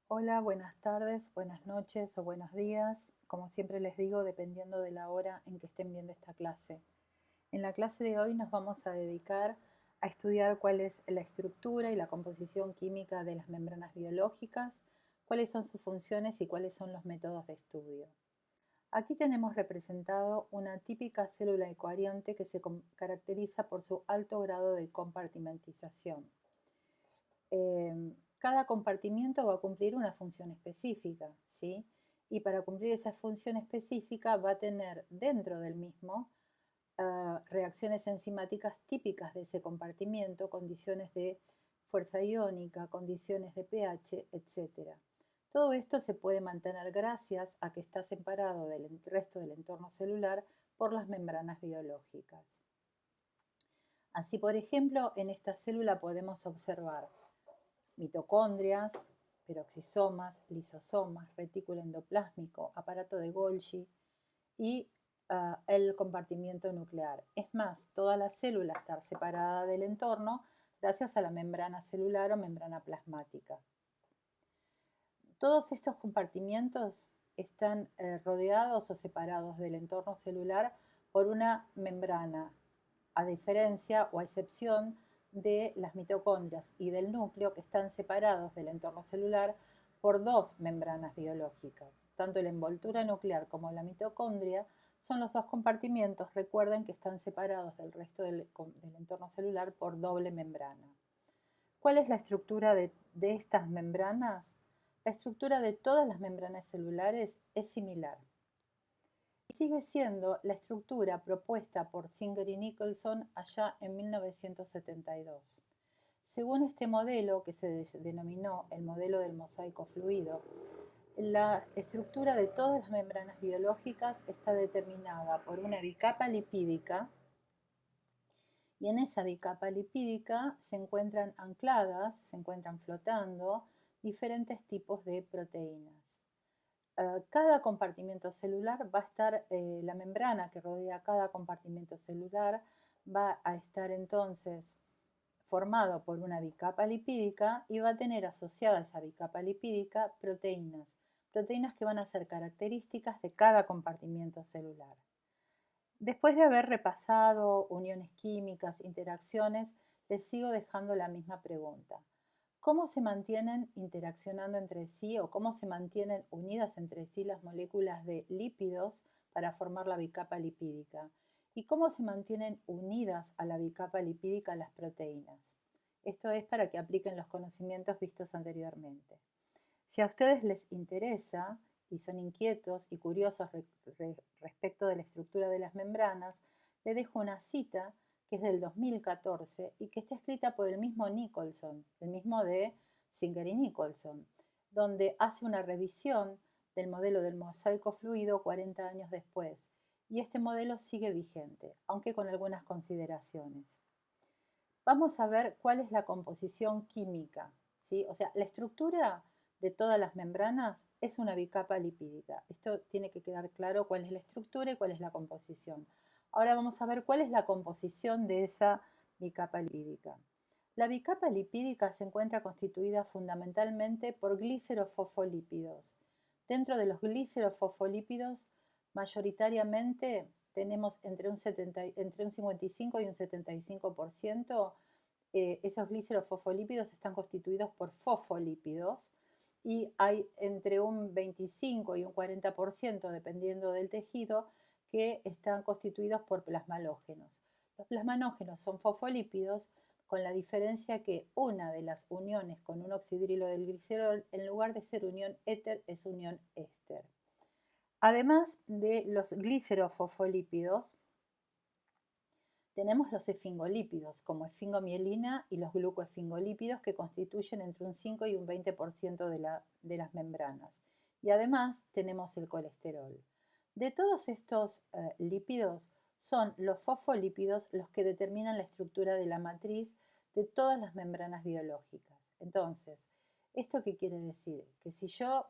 Hola, buenas tardes, buenas noches o buenos días, como siempre les digo, dependiendo de la hora en que estén viendo esta clase. En la clase de hoy nos vamos a dedicar a estudiar cuál es la estructura y la composición química de las membranas biológicas, cuáles son sus funciones y cuáles son los métodos de estudio. Aquí tenemos representado una típica célula eucarionte que se caracteriza por su alto grado de compartimentización. Cada compartimiento va a cumplir una función específica, ¿sí? Y para cumplir esa función específica va a tener dentro del mismo reacciones enzimáticas típicas de ese compartimiento, condiciones de fuerza iónica, condiciones de pH, etc. Todo esto se puede mantener gracias a que está separado del resto del entorno celular por las membranas biológicas. Así, por ejemplo, en esta célula podemos observar mitocondrias, peroxisomas, lisosomas, retículo endoplásmico, aparato de Golgi y el compartimiento nuclear. Es más, toda la célula está separada del entorno gracias a la membrana celular o membrana plasmática. Todos estos compartimientos están rodeados o separados del entorno celular por una membrana, a diferencia o a excepción de las mitocondrias y del núcleo, que están separados del entorno celular por dos membranas biológicas. Tanto la envoltura nuclear como la mitocondria son los dos compartimientos, recuerden que están separados del resto del entorno celular por doble membrana. ¿Cuál es la estructura de estas membranas? La estructura de todas las membranas celulares es similar y sigue siendo la estructura propuesta por Singer y Nicholson allá en 1972. Según este modelo, que se denominó el modelo del mosaico fluido, la estructura de todas las membranas biológicas está determinada por una bicapa lipídica, y en esa bicapa lipídica se encuentran ancladas, se encuentran flotando diferentes tipos de proteínas. Cada compartimento celular va a estar, la membrana que rodea cada compartimento celular va a estar entonces formado por una bicapa lipídica y va a tener asociada a esa bicapa lipídica proteínas, proteínas que van a ser características de cada compartimento celular. Después de haber repasado uniones químicas, interacciones, les sigo dejando la misma pregunta. ¿Cómo se mantienen interaccionando entre sí o cómo se mantienen unidas entre sí las moléculas de lípidos para formar la bicapa lipídica? ¿Y cómo se mantienen unidas a la bicapa lipídica las proteínas? Esto es para que apliquen los conocimientos vistos anteriormente. Si a ustedes les interesa y son inquietos y curiosos respecto de la estructura de las membranas, les dejo una cita que es del 2014 y que está escrita por el mismo Nicholson, el mismo de Singer y Nicholson, donde hace una revisión del modelo del mosaico fluido 40 años después. Y este modelo sigue vigente, aunque con algunas consideraciones. Vamos a ver cuál es la composición química, ¿sí? O sea, la estructura de todas las membranas es una bicapa lipídica. Esto tiene que quedar claro cuál es la estructura y cuál es la composición. Ahora vamos a ver cuál es la composición de esa bicapa lipídica. La bicapa lipídica se encuentra constituida fundamentalmente por glicerofosfolípidos. Dentro de los glicerofosfolípidos, mayoritariamente tenemos entre un 55 y un 75%. Esos glicerofosfolípidos están constituidos por fosfolípidos y hay entre un 25 y un 40%, dependiendo del tejido, que están constituidos por plasmalógenos. Los plasmalógenos son fosfolípidos, con la diferencia que una de las uniones con un oxidrilo del glicerol, en lugar de ser unión éter, es unión éster. Además de los glicerofosfolípidos, tenemos los esfingolípidos, como esfingomielina y los glucoesfingolípidos, que constituyen entre un 5 y un 20% de las membranas. Y además tenemos el colesterol. De todos estos lípidos, son los fosfolípidos los que determinan la estructura de la matriz de todas las membranas biológicas. Entonces, ¿esto qué quiere decir? Que si yo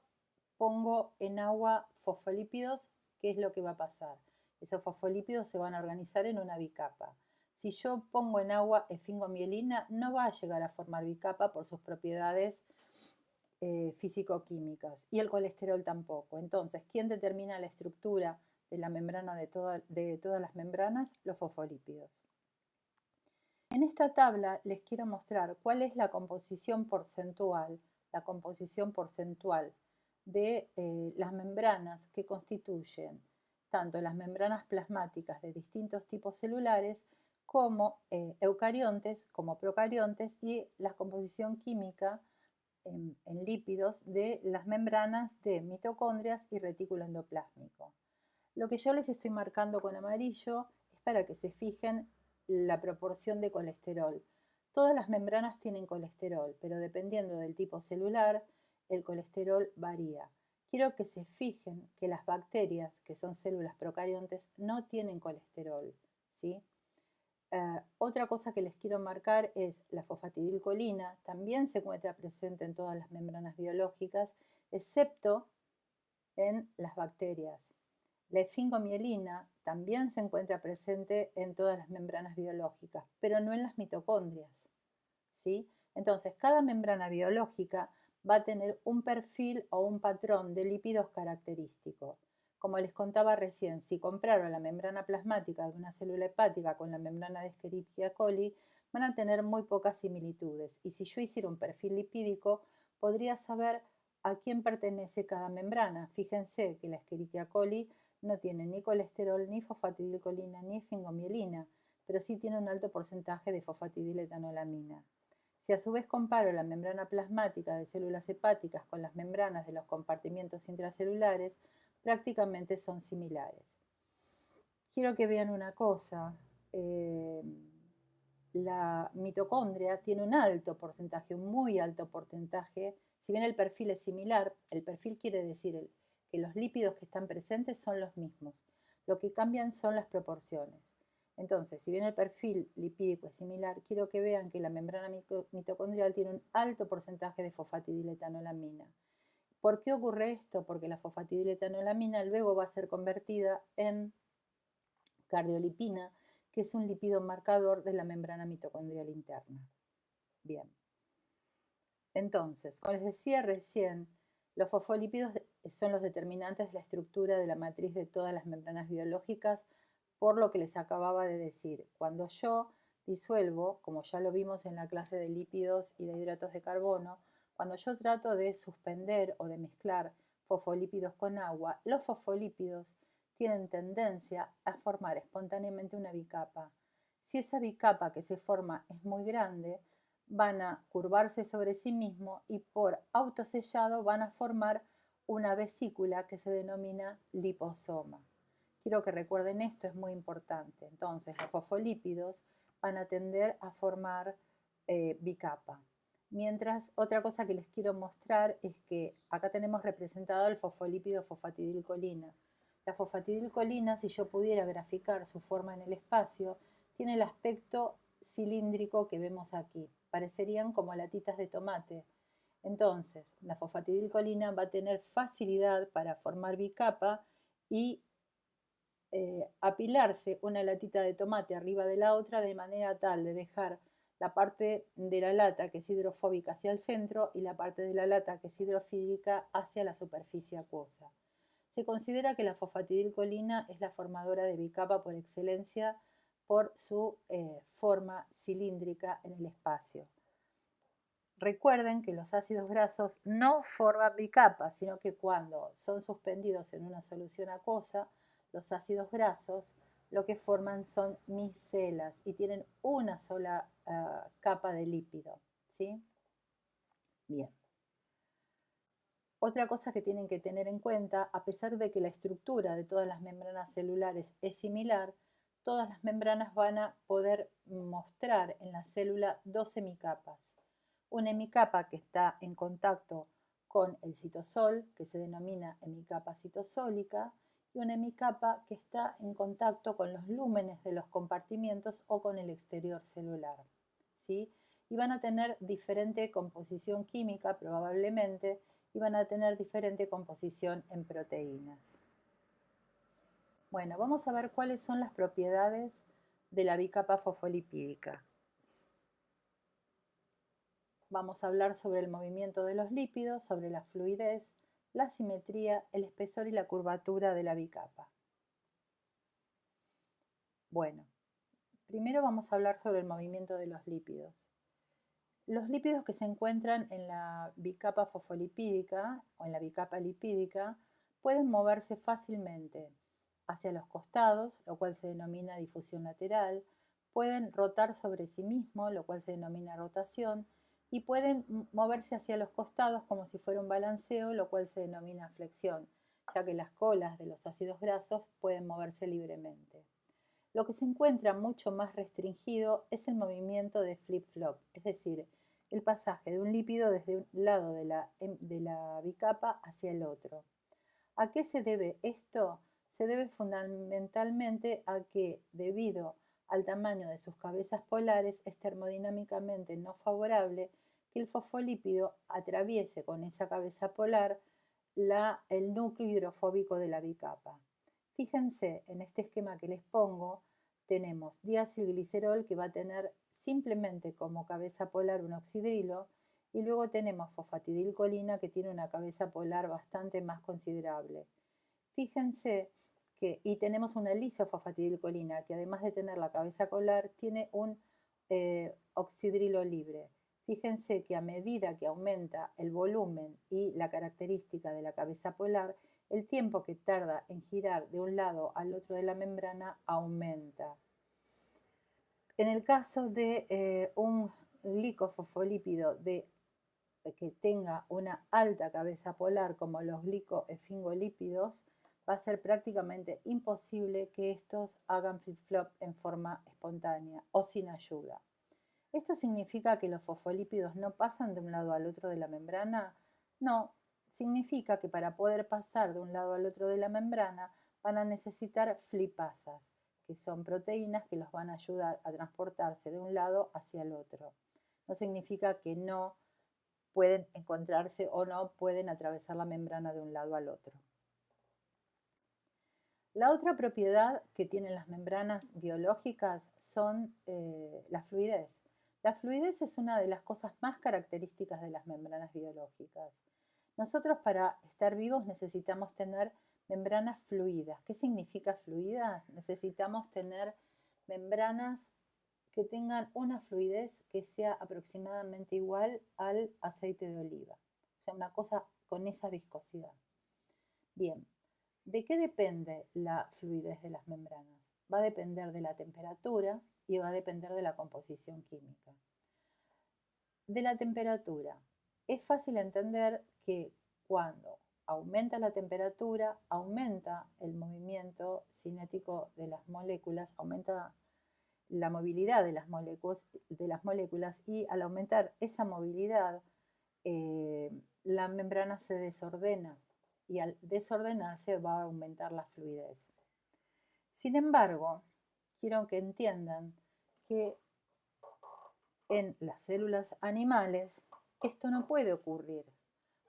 pongo en agua fosfolípidos, ¿qué es lo que va a pasar? Esos fosfolípidos se van a organizar en una bicapa. Si yo pongo en agua esfingomielina, no va a llegar a formar bicapa por sus propiedades físico-químicas y el colesterol tampoco. Entonces, ¿quién determina la estructura de la membrana de todas las membranas? Los fosfolípidos. En esta tabla les quiero mostrar cuál es la composición porcentual de las membranas que constituyen tanto las membranas plasmáticas de distintos tipos celulares como eucariontes, como procariontes, y la composición química en lípidos de las membranas de mitocondrias y retículo endoplásmico. Lo que yo les estoy marcando con amarillo es para que se fijen la proporción de colesterol. Todas las membranas tienen colesterol, pero dependiendo del tipo celular, el colesterol varía. Quiero que se fijen que las bacterias, que son células procariontes, no tienen colesterol, ¿sí? Otra cosa que les quiero marcar es la fosfatidilcolina, también se encuentra presente en todas las membranas biológicas, excepto en las bacterias. La esfingomielina también se encuentra presente en todas las membranas biológicas, pero no en las mitocondrias, ¿sí? Entonces, cada membrana biológica va a tener un perfil o un patrón de lípidos característico. Como les contaba recién, si comparo la membrana plasmática de una célula hepática con la membrana de Escherichia coli, van a tener muy pocas similitudes. Y si yo hiciera un perfil lipídico, podría saber a quién pertenece cada membrana. Fíjense que la Escherichia coli no tiene ni colesterol, ni fosfatidilcolina, ni esfingomielina, pero sí tiene un alto porcentaje de fosfatidiletanolamina. Si a su vez comparo la membrana plasmática de células hepáticas con las membranas de los compartimientos intracelulares, prácticamente son similares. Quiero que vean una cosa. La mitocondria tiene un alto porcentaje, un muy alto porcentaje. Si bien el perfil es similar, el perfil quiere decir que los lípidos que están presentes son los mismos. Lo que cambian son las proporciones. Entonces, si bien el perfil lipídico es similar, quiero que vean que la membrana mitocondrial tiene un alto porcentaje de fosfatidiletanolamina. ¿Por qué ocurre esto? Porque la fosfatidiletanolamina luego va a ser convertida en cardiolipina, que es un lípido marcador de la membrana mitocondrial interna. Bien. Entonces, como les decía recién, los fosfolípidos son los determinantes de la estructura de la matriz de todas las membranas biológicas, por lo que les acababa de decir. Cuando yo disuelvo, como ya lo vimos en la clase de lípidos y de hidratos de carbono, cuando yo trato de suspender o de mezclar fosfolípidos con agua, los fosfolípidos tienen tendencia a formar espontáneamente una bicapa. Si esa bicapa que se forma es muy grande, van a curvarse sobre sí mismo y por autosellado van a formar una vesícula que se denomina liposoma. Quiero que recuerden esto, es muy importante. Entonces, los fosfolípidos van a tender a formar bicapa. Mientras, otra cosa que les quiero mostrar es que acá tenemos representado el fosfolípido fosfatidilcolina. La fosfatidilcolina, si yo pudiera graficar su forma en el espacio, tiene el aspecto cilíndrico que vemos aquí. Parecerían como latitas de tomate. Entonces, la fosfatidilcolina va a tener facilidad para formar bicapa y apilarse una latita de tomate arriba de la otra de manera tal de dejar la parte de la lata que es hidrofóbica hacia el centro y la parte de la lata que es hidrofílica hacia la superficie acuosa. Se considera que la fosfatidilcolina es la formadora de bicapa por excelencia por su forma cilíndrica en el espacio. Recuerden que los ácidos grasos no forman bicapa, sino que cuando son suspendidos en una solución acuosa, los ácidos grasos lo que forman son micelas y tienen una sola capa de lípido, ¿sí? Bien. Otra cosa que tienen que tener en cuenta, a pesar de que la estructura de todas las membranas celulares es similar, todas las membranas van a poder mostrar en la célula dos hemicapas. Una hemicapa que está en contacto con el citosol, que se denomina hemicapa citosólica, y una hemicapa que está en contacto con los lúmenes de los compartimientos o con el exterior celular, ¿sí? Y van a tener diferente composición química probablemente, y van a tener diferente composición en proteínas. Bueno, vamos a ver cuáles son las propiedades de la bicapa fosfolipídica. Vamos a hablar sobre el movimiento de los lípidos, sobre la fluidez, la simetría, el espesor y la curvatura de la bicapa. Bueno, primero vamos a hablar sobre el movimiento de los lípidos. Los lípidos que se encuentran en la bicapa fosfolipídica o en la bicapa lipídica pueden moverse fácilmente hacia los costados, lo cual se denomina difusión lateral, pueden rotar sobre sí mismos, lo cual se denomina rotación, y pueden moverse hacia los costados como si fuera un balanceo, lo cual se denomina flexión, ya que las colas de los ácidos grasos pueden moverse libremente. Lo que se encuentra mucho más restringido es el movimiento de flip-flop, es decir, el pasaje de un lípido desde un lado de la bicapa hacia el otro. ¿A qué se debe esto? Se debe fundamentalmente a que, debido al tamaño de sus cabezas polares, es termodinámicamente no favorable que el fosfolípido atraviese con esa cabeza polar el núcleo hidrofóbico de la bicapa. Fíjense, en este esquema que les pongo, tenemos diacilglicerol que va a tener simplemente como cabeza polar un oxidrilo y luego tenemos fosfatidilcolina que tiene una cabeza polar bastante más considerable. Fíjense que, y tenemos una lisofosfatidilcolina que además de tener la cabeza polar tiene un oxidrilo libre. Fíjense que a medida que aumenta el volumen y la característica de la cabeza polar, el tiempo que tarda en girar de un lado al otro de la membrana aumenta. En el caso de un glicofosfolípido que tenga una alta cabeza polar como los glicoesfingolípidos, va a ser prácticamente imposible que estos hagan flip-flop en forma espontánea o sin ayuda. ¿Esto significa que los fosfolípidos no pasan de un lado al otro de la membrana? No, significa que para poder pasar de un lado al otro de la membrana van a necesitar flipasas, que son proteínas que los van a ayudar a transportarse de un lado hacia el otro. No significa que no pueden encontrarse o no pueden atravesar la membrana de un lado al otro. La otra propiedad que tienen las membranas biológicas son la fluidez. La fluidez es una de las cosas más características de las membranas biológicas. Nosotros para estar vivos necesitamos tener membranas fluidas. ¿Qué significa fluidas? Necesitamos tener membranas que tengan una fluidez que sea aproximadamente igual al aceite de oliva. O sea, una cosa con esa viscosidad. Bien, ¿de qué depende la fluidez de las membranas? Va a depender de la temperatura y va a depender de la composición química. De la temperatura. Es fácil entender que cuando aumenta la temperatura, aumenta el movimiento cinético de las moléculas, aumenta la movilidad de las moléculas y al aumentar esa movilidad, la membrana se desordena y al desordenarse va a aumentar la fluidez. Sin embargo, quiero que entiendan que en las células animales esto no puede ocurrir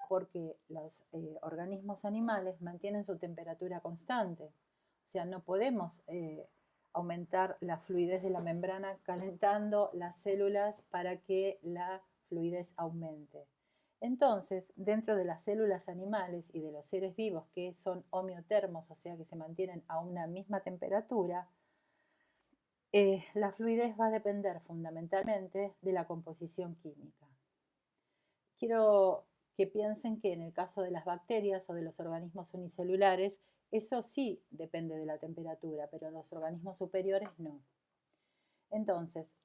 porque los organismos animales mantienen su temperatura constante. O sea, no podemos aumentar la fluidez de la membrana calentando las células para que la fluidez aumente. Entonces, dentro de las células animales y de los seres vivos que son homeotermos, o sea que se mantienen a una misma temperatura, la fluidez va a depender fundamentalmente de la composición química. Quiero que piensen que en el caso de las bacterias o de los organismos unicelulares, eso sí depende de la temperatura, pero los organismos superiores no. Entonces,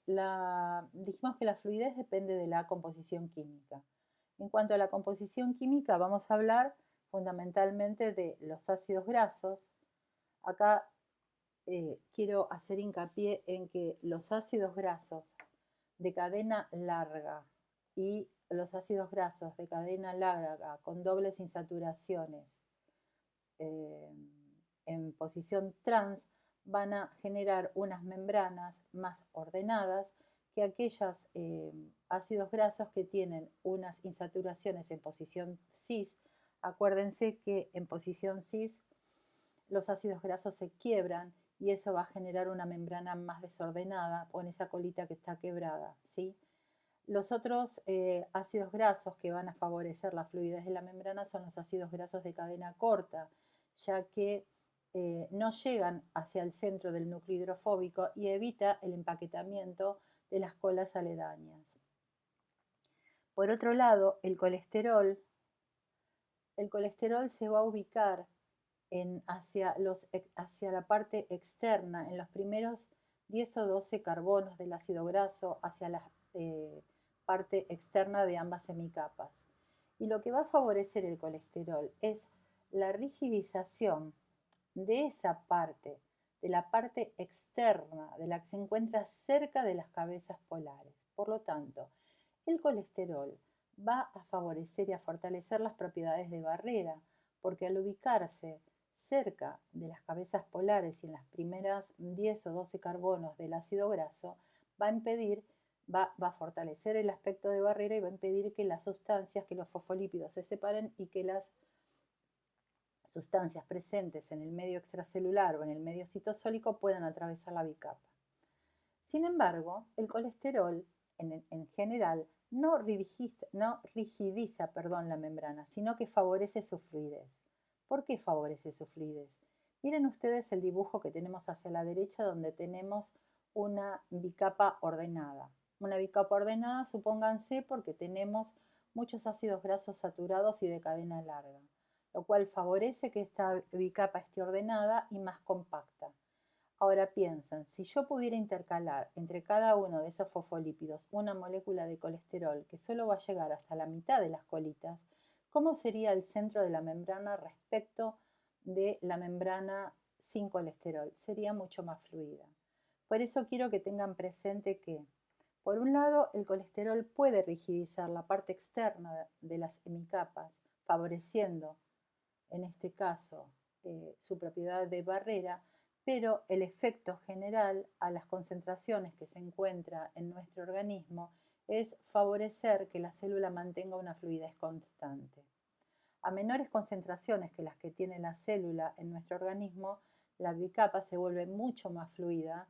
dijimos que la fluidez depende de la composición química. En cuanto a la composición química, vamos a hablar fundamentalmente de los ácidos grasos. Acá quiero hacer hincapié en que los ácidos grasos de cadena larga y los ácidos grasos de cadena larga con dobles insaturaciones en posición trans van a generar unas membranas más ordenadas que aquellos ácidos grasos que tienen unas insaturaciones en posición cis. Acuérdense que en posición cis los ácidos grasos se quiebran y eso va a generar una membrana más desordenada con esa colita que está quebrada, ¿sí? Los otros ácidos grasos que van a favorecer la fluidez de la membrana son los ácidos grasos de cadena corta, ya que no llegan hacia el centro del núcleo hidrofóbico y evita el empaquetamiento de las colas aledañas. Por otro lado, el colesterol se va a ubicar hacia la parte externa, en los primeros 10 o 12 carbonos del ácido graso, hacia la parte externa de ambas semicapas. Y lo que va a favorecer el colesterol es la rigidización de esa parte, de la parte externa, de la que se encuentra cerca de las cabezas polares. Por lo tanto, el colesterol va a favorecer y a fortalecer las propiedades de barrera, porque al ubicarse cerca de las cabezas polares y en las primeras 10 o 12 carbonos del ácido graso, va a fortalecer el aspecto de barrera y va a impedir que las sustancias, que los fosfolípidos se separen y que las sustancias presentes en el medio extracelular o en el medio citosólico puedan atravesar la bicapa. Sin embargo, el colesterol en general no rigidiza la membrana, sino que favorece su fluidez. ¿Por qué favorece su fluidez? Miren ustedes el dibujo que tenemos hacia la derecha donde tenemos una bicapa ordenada. Una bicapa ordenada, supónganse, porque tenemos muchos ácidos grasos saturados y de cadena larga, lo cual favorece que esta bicapa esté ordenada y más compacta. Ahora piensen, si yo pudiera intercalar entre cada uno de esos fosfolípidos una molécula de colesterol que solo va a llegar hasta la mitad de las colitas, ¿cómo sería el centro de la membrana respecto de la membrana sin colesterol? Sería mucho más fluida. Por eso quiero que tengan presente que, por un lado, el colesterol puede rigidizar la parte externa de las hemicapas, favoreciendo, en este caso, su propiedad de barrera, pero el efecto general a las concentraciones que se encuentra en nuestro organismo es favorecer que la célula mantenga una fluidez constante. A menores concentraciones que las que tiene la célula en nuestro organismo, la bicapa se vuelve mucho más fluida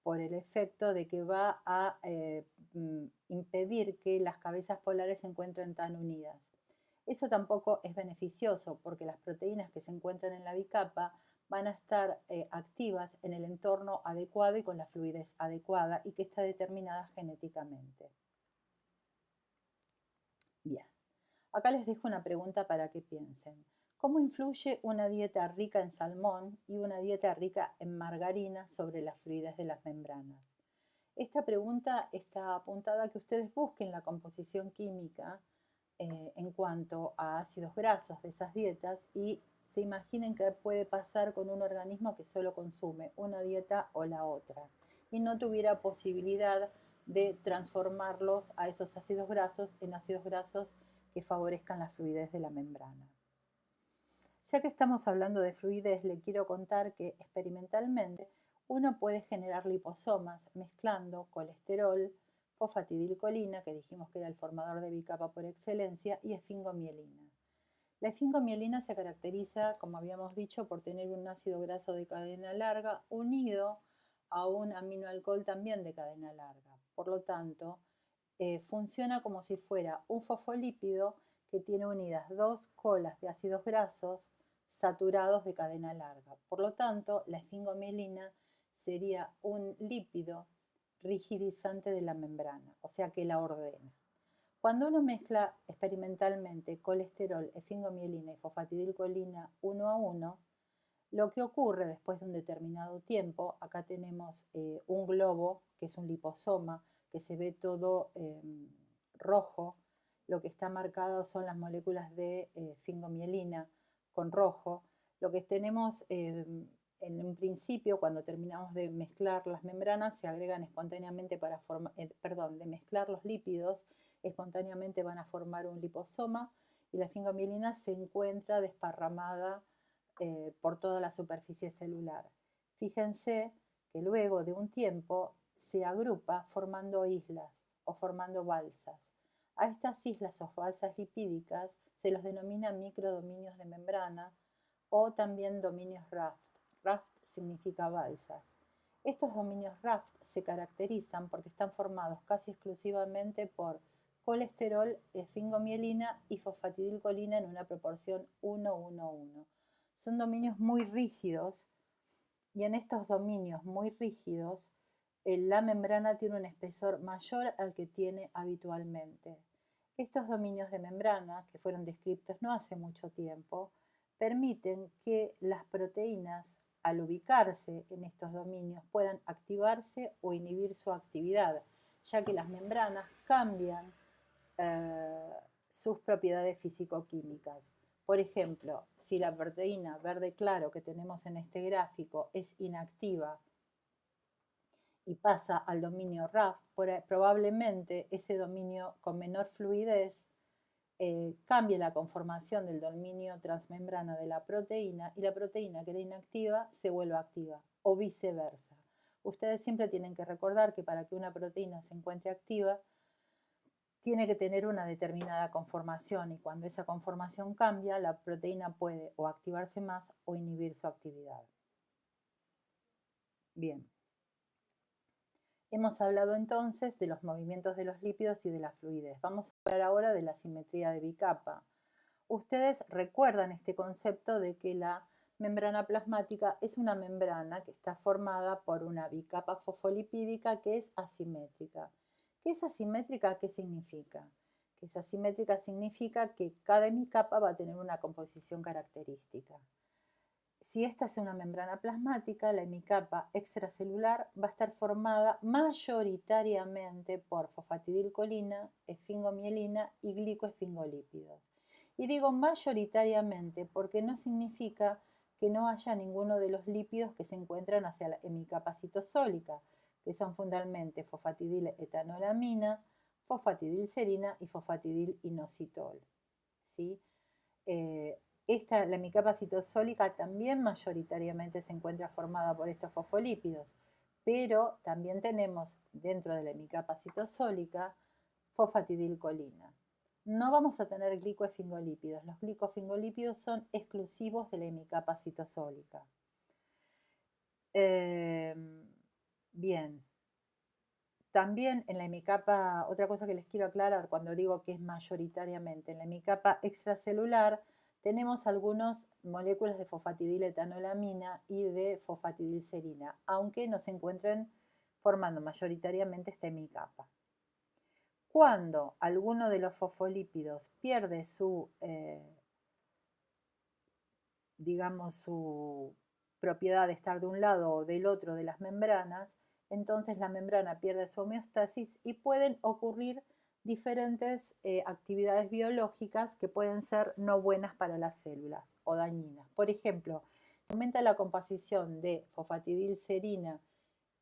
por el efecto de que va a impedir que las cabezas polares se encuentren tan unidas. Eso tampoco es beneficioso porque las proteínas que se encuentran en la bicapa van a estar activas en el entorno adecuado y con la fluidez adecuada y que está determinada genéticamente. Bien, acá les dejo una pregunta para que piensen. ¿Cómo influye una dieta rica en salmón y una dieta rica en margarina sobre la fluidez de las membranas? Esta pregunta está apuntada a que ustedes busquen la composición química en cuanto a ácidos grasos de esas dietas y se imaginen qué puede pasar con un organismo que solo consume una dieta o la otra y no tuviera posibilidad de transformarlos a esos ácidos grasos en ácidos grasos que favorezcan la fluidez de la membrana. Ya que estamos hablando de fluidez, le quiero contar que experimentalmente uno puede generar liposomas mezclando colesterol, fosfatidilcolina, que dijimos que era el formador de bicapa por excelencia, y esfingomielina. La esfingomielina se caracteriza, como habíamos dicho, por tener un ácido graso de cadena larga unido a un aminoalcohol también de cadena larga. Por lo tanto, funciona como si fuera un fosfolípido que tiene unidas dos colas de ácidos grasos saturados de cadena larga. Por lo tanto, la esfingomielina sería un lípido rigidizante de la membrana, o sea que la ordena. Cuando uno mezcla experimentalmente colesterol, esfingomielina y fosfatidilcolina uno a uno, lo que ocurre después de un determinado tiempo, acá tenemos un globo que es un liposoma, que se ve todo rojo, lo que está marcado son las moléculas de esfingomielina con rojo. Lo que tenemos en un principio, cuando terminamos de mezclar las membranas, se agregan espontáneamente de mezclar los lípidos, espontáneamente van a formar un liposoma y la esfingomielina se encuentra desparramada por toda la superficie celular. Fíjense que luego de un tiempo se agrupa formando islas o formando balsas. A estas islas o balsas lipídicas se los denomina microdominios de membrana o también dominios Raft. Raft significa balsas. Estos dominios RAFT se caracterizan porque están formados casi exclusivamente por colesterol, esfingomielina y fosfatidilcolina en una proporción 1:1:1. Son dominios muy rígidos y en estos dominios muy rígidos la membrana tiene un espesor mayor al que tiene habitualmente. Estos dominios de membrana, que fueron descritos no hace mucho tiempo, permiten que las proteínas, al ubicarse en estos dominios, puedan activarse o inhibir su actividad, ya que las membranas cambian sus propiedades físico-químicas. Por ejemplo, si la proteína verde claro que tenemos en este gráfico es inactiva y pasa al dominio RAF, probablemente ese dominio con menor fluidez cambie la conformación del dominio transmembrana de la proteína y la proteína que era inactiva se vuelva activa o viceversa. Ustedes siempre tienen que recordar que para que una proteína se encuentre activa tiene que tener una determinada conformación y cuando esa conformación cambia, la proteína puede o activarse más o inhibir su actividad. Bien. Hemos hablado entonces de los movimientos de los lípidos y de la fluidez. Vamos a hablar ahora de la simetría de bicapa. Ustedes recuerdan este concepto de que la membrana plasmática es una membrana que está formada por una bicapa fosfolipídica que es asimétrica. ¿Qué es asimétrica? ¿Qué significa? Que es asimétrica significa que cada hemicapa va a tener una composición característica. Si esta es una membrana plasmática, la hemicapa extracelular va a estar formada mayoritariamente por fosfatidilcolina, esfingomielina y glicoesfingolípidos. Y digo mayoritariamente porque no significa que no haya ninguno de los lípidos que se encuentran hacia la hemicapa citosólica, que son fundamentalmente fosfatidiletoanolamina, fosfatidilserina y fosfatidilinositol. ¿Sí? La hemicapa citosólica también mayoritariamente se encuentra formada por estos fosfolípidos, pero también tenemos dentro de la hemicapa citosólica fosfatidilcolina. No vamos a tener glicoesfingolípidos. Los glicoesfingolípidos son exclusivos de la hemicapa citosólica. Bien. También en la hemicapa, otra cosa que les quiero aclarar cuando digo que es mayoritariamente, en la hemicapa extracelular tenemos algunas moléculas de fosfatidiletoanolamina y de fosfatidilserina, aunque no se encuentren formando mayoritariamente esta hemicapa. Cuando alguno de los fosfolípidos pierde su, digamos, su propiedad de estar de un lado o del otro de las membranas, entonces la membrana pierde su homeostasis y pueden ocurrir diferentes actividades biológicas que pueden ser no buenas para las células o dañinas. Por ejemplo, si aumenta la composición de fosfatidilserina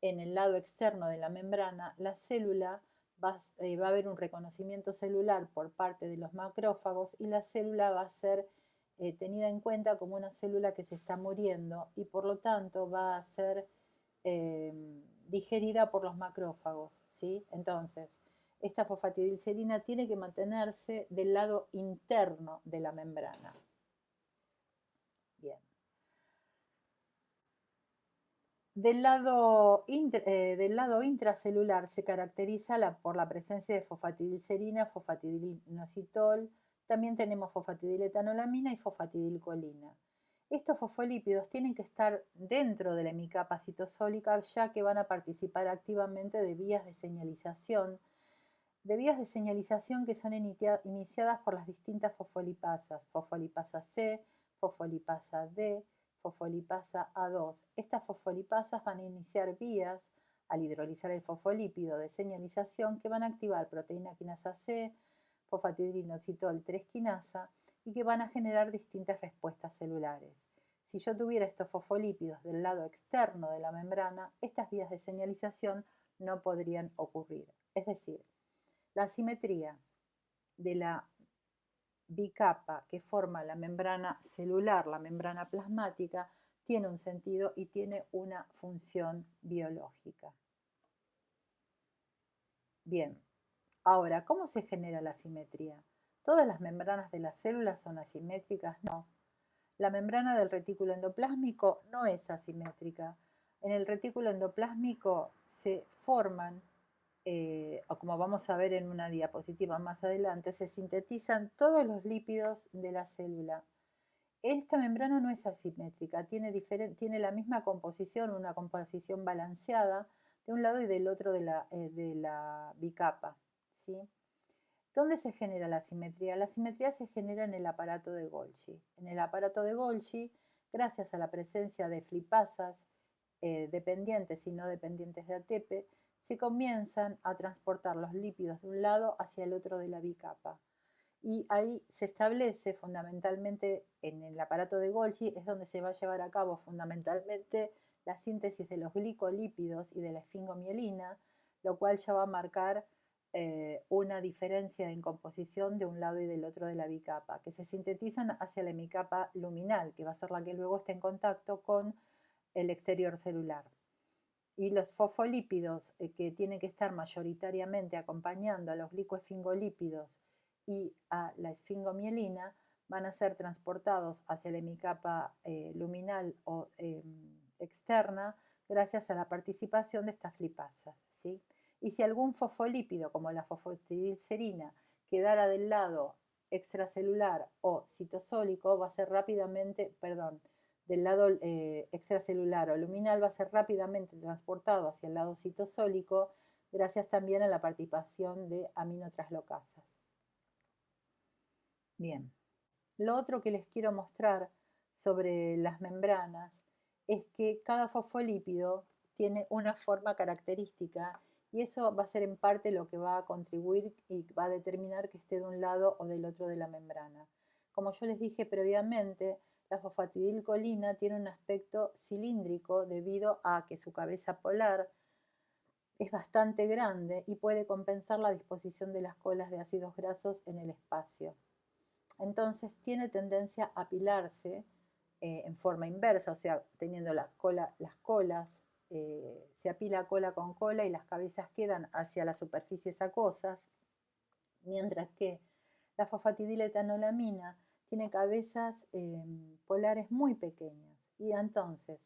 en el lado externo de la membrana, la célula va a haber un reconocimiento celular por parte de los macrófagos y la célula va a ser tenida en cuenta como una célula que se está muriendo y por lo tanto va a ser digerida por los macrófagos, ¿sí? Entonces, esta fosfatidilserina tiene que mantenerse del lado interno de la membrana. Bien. Del lado intracelular se caracteriza por la presencia de fosfatidilserina, fosfatidilinositol, también tenemos fosfatidiletoanolamina y fosfatidilcolina. Estos fosfolípidos tienen que estar dentro de la hemicapa citosólica ya que van a participar activamente de vías de señalización que son iniciadas por las distintas fosfolipasas, fosfolipasa C, fosfolipasa D, fosfolipasa A2. Estas fosfolipasas van a iniciar vías al hidrolizar el fosfolípido de señalización que van a activar proteína quinasa C, fosfatidilinositol 3 quinasa y que van a generar distintas respuestas celulares. Si yo tuviera estos fosfolípidos del lado externo de la membrana, estas vías de señalización no podrían ocurrir. Es decir, la simetría de la bicapa que forma la membrana celular, la membrana plasmática, tiene un sentido y tiene una función biológica. Bien, ahora, ¿cómo se genera la simetría? ¿Todas las membranas de las células son asimétricas? No. La membrana del retículo endoplásmico no es asimétrica. En el retículo endoplásmico se forman, o como vamos a ver en una diapositiva más adelante, se sintetizan todos los lípidos de la célula. Esta membrana no es asimétrica, tiene la misma composición, una composición balanceada de un lado y del otro de la bicapa, ¿sí? ¿Dónde se genera la simetría? La simetría se genera en el aparato de Golgi. En el aparato de Golgi, gracias a la presencia de flipasas dependientes y no dependientes de ATP, se comienzan a transportar los lípidos de un lado hacia el otro de la bicapa. Y ahí se establece fundamentalmente en el aparato de Golgi, es donde se va a llevar a cabo fundamentalmente la síntesis de los glicolípidos y de la esfingomielina, lo cual ya va a marcar una diferencia en composición de un lado y del otro de la bicapa, que se sintetizan hacia la hemicapa luminal, que va a ser la que luego esté en contacto con el exterior celular. Y los fosfolípidos que tienen que estar mayoritariamente acompañando a los glicoesfingolípidos y a la esfingomielina van a ser transportados hacia la hemicapa luminal o externa gracias a la participación de estas flipasas, ¿sí? Y si algún fosfolípido, como la fosfatidilcerina, quedara del lado extracelular o citosólico, va a ser rápidamente, del lado extracelular o luminal, va a ser rápidamente transportado hacia el lado citosólico, gracias también a la participación de aminotraslocasas. Bien, lo otro que les quiero mostrar sobre las membranas es que cada fosfolípido tiene una forma característica y eso va a ser en parte lo que va a contribuir y va a determinar que esté de un lado o del otro de la membrana. Como yo les dije previamente, la fosfatidilcolina tiene un aspecto cilíndrico debido a que su cabeza polar es bastante grande y puede compensar la disposición de las colas de ácidos grasos en el espacio. Entonces tiene tendencia a apilarse en forma inversa, o sea, teniendo las colas, se apila cola con cola y las cabezas quedan hacia las superficies acuosas, mientras que la fosfatidiletoanolamina tiene cabezas polares muy pequeñas y entonces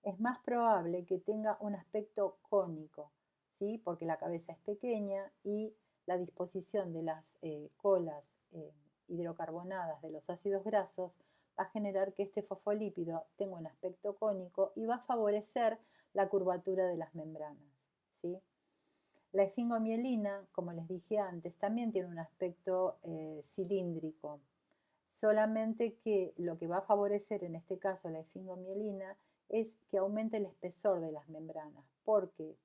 es más probable que tenga un aspecto cónico, ¿sí? Porque la cabeza es pequeña y la disposición de las colas hidrocarbonadas de los ácidos grasos va a generar que este fosfolípido tenga un aspecto cónico y va a favorecer la curvatura de las membranas, ¿sí? La esfingomielina, como les dije antes, también tiene un aspecto cilíndrico, solamente que lo que va a favorecer en este caso la esfingomielina es que aumente el espesor de las membranas, porque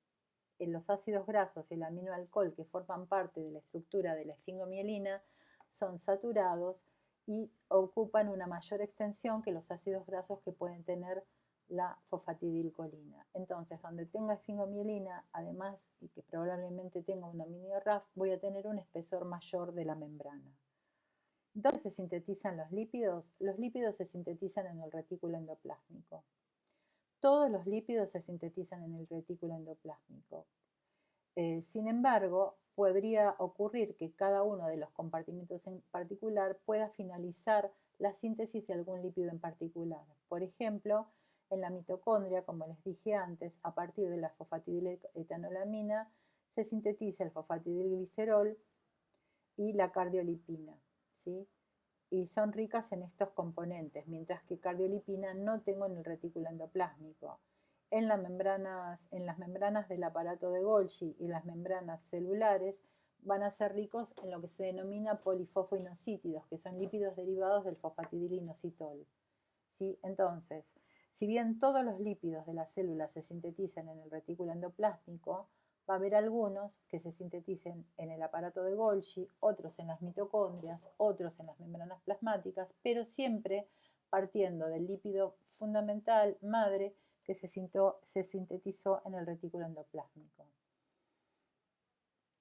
en los ácidos grasos y el aminoalcohol que forman parte de la estructura de la esfingomielina son saturados y ocupan una mayor extensión que los ácidos grasos que pueden tener la fosfatidilcolina. Entonces, donde tenga esfingomielina, además, y que probablemente tenga un aminio RAF, voy a tener un espesor mayor de la membrana. ¿Dónde se sintetizan los lípidos? Los lípidos se sintetizan en el retículo endoplásmico. Todos los lípidos se sintetizan en el retículo endoplásmico. Sin embargo, podría ocurrir que cada uno de los compartimentos en particular pueda finalizar la síntesis de algún lípido en particular. Por ejemplo, en la mitocondria, como les dije antes, a partir de la fosfatidiletoanolamina se sintetiza el fosfatidilglicerol y la cardiolipina, ¿sí? Y son ricas en estos componentes, mientras que cardiolipina no tengo en el retículo endoplásmico. En las membranas del aparato de Golgi y las membranas celulares van a ser ricos en lo que se denomina polifosfoinosítidos, que son lípidos derivados del fosfatidilinositol, ¿sí? Entonces, si bien todos los lípidos de la célula se sintetizan en el retículo endoplásmico, va a haber algunos que se sinteticen en el aparato de Golgi, otros en las mitocondrias, otros en las membranas plasmáticas, pero siempre partiendo del lípido fundamental madre que se sintetizó en el retículo endoplásmico.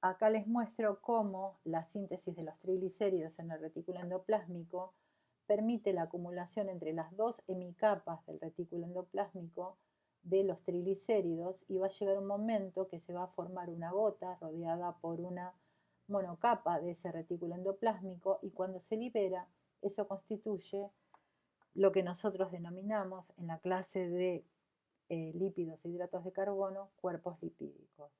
Acá les muestro cómo la síntesis de los triglicéridos en el retículo endoplásmico permite la acumulación entre las dos hemicapas del retículo endoplásmico de los triglicéridos y va a llegar un momento que se va a formar una gota rodeada por una monocapa de ese retículo endoplásmico y cuando se libera, eso constituye lo que nosotros denominamos en la clase de lípidos e hidratos de carbono, cuerpos lipídicos.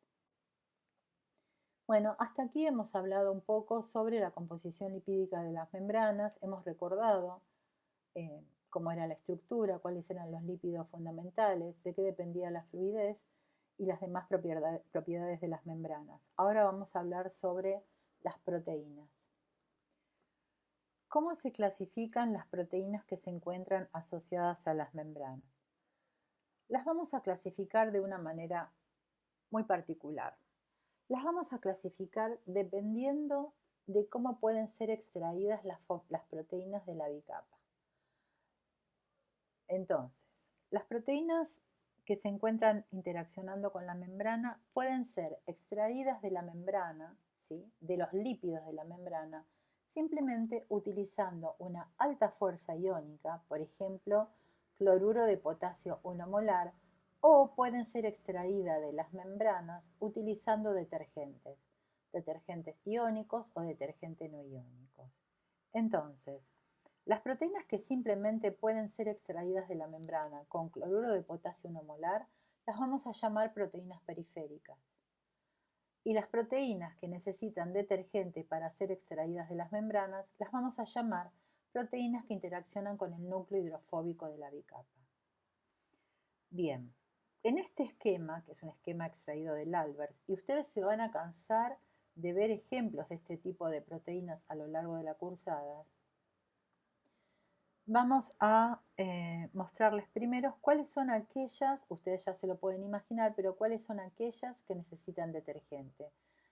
Bueno, hasta aquí hemos hablado un poco sobre la composición lipídica de las membranas, hemos recordado cómo era la estructura, cuáles eran los lípidos fundamentales, de qué dependía la fluidez y las demás propiedades de las membranas. Ahora vamos a hablar sobre las proteínas. ¿Cómo se clasifican las proteínas que se encuentran asociadas a las membranas? Las vamos a clasificar de una manera muy particular. Las vamos a clasificar dependiendo de cómo pueden ser extraídas las proteínas de la bicapa. Entonces, las proteínas que se encuentran interaccionando con la membrana pueden ser extraídas de la membrana, ¿sí?, de los lípidos de la membrana, simplemente utilizando una alta fuerza iónica, por ejemplo, cloruro de potasio 1 molar, o pueden ser extraídas de las membranas utilizando detergentes iónicos o detergentes no iónicos. Entonces, las proteínas que simplemente pueden ser extraídas de la membrana con cloruro de potasio 1 molar, las vamos a llamar proteínas periféricas. Y las proteínas que necesitan detergente para ser extraídas de las membranas, las vamos a llamar proteínas que interaccionan con el núcleo hidrofóbico de la bicapa. Bien, en este esquema, que es un esquema extraído del Albert, y ustedes se van a cansar de ver ejemplos de este tipo de proteínas a lo largo de la cursada, vamos a mostrarles primero cuáles son aquellas, ustedes ya se lo pueden imaginar, pero cuáles son aquellas que necesitan detergente.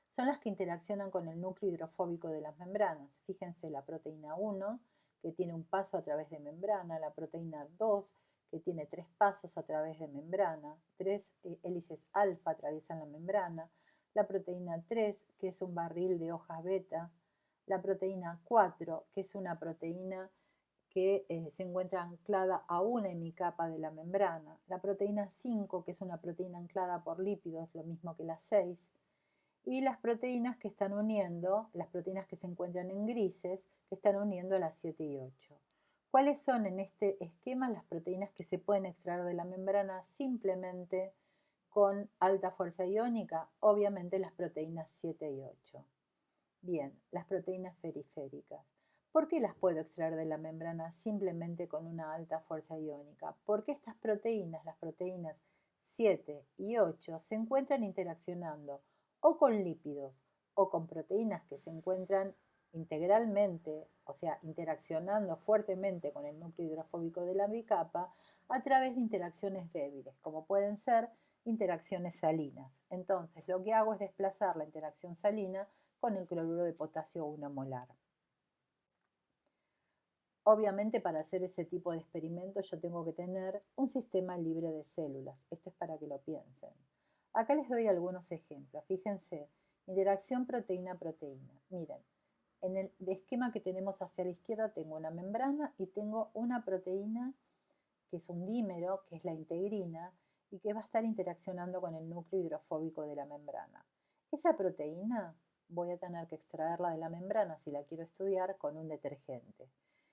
Son las que interaccionan con el núcleo hidrofóbico de las membranas. Fíjense, la proteína 1, que tiene un paso a través de membrana, la proteína 2, que tiene 3 pasos a través de membrana, 3 hélices alfa atraviesan la membrana, la proteína 3, que es un barril de hojas beta, la proteína 4, que es una proteína que se encuentra anclada a una hemicapa de la membrana, la proteína 5, que es una proteína anclada por lípidos, lo mismo que la 6, y las proteínas que están uniendo, las proteínas que se encuentran en grises, que están uniendo las 7 y 8. ¿Cuáles son en este esquema las proteínas que se pueden extraer de la membrana simplemente con alta fuerza iónica? Obviamente las proteínas 7 y 8. Bien, las proteínas periféricas. ¿Por qué las puedo extraer de la membrana simplemente con una alta fuerza iónica? Porque estas proteínas, las proteínas 7 y 8, se encuentran interaccionando o con lípidos o con proteínas que se encuentran integralmente, o sea, interaccionando fuertemente con el núcleo hidrofóbico de la bicapa a través de interacciones débiles, como pueden ser interacciones salinas. Entonces, lo que hago es desplazar la interacción salina con el cloruro de potasio 1 molar. Obviamente, para hacer ese tipo de experimentos yo tengo que tener un sistema libre de células. Esto es para que lo piensen. Acá les doy algunos ejemplos. Fíjense, interacción proteína-proteína. Miren, en el esquema que tenemos hacia la izquierda tengo una membrana y tengo una proteína que es un dímero, que es la integrina, y que va a estar interaccionando con el núcleo hidrofóbico de la membrana. Esa proteína voy a tener que extraerla de la membrana si la quiero estudiar con un detergente.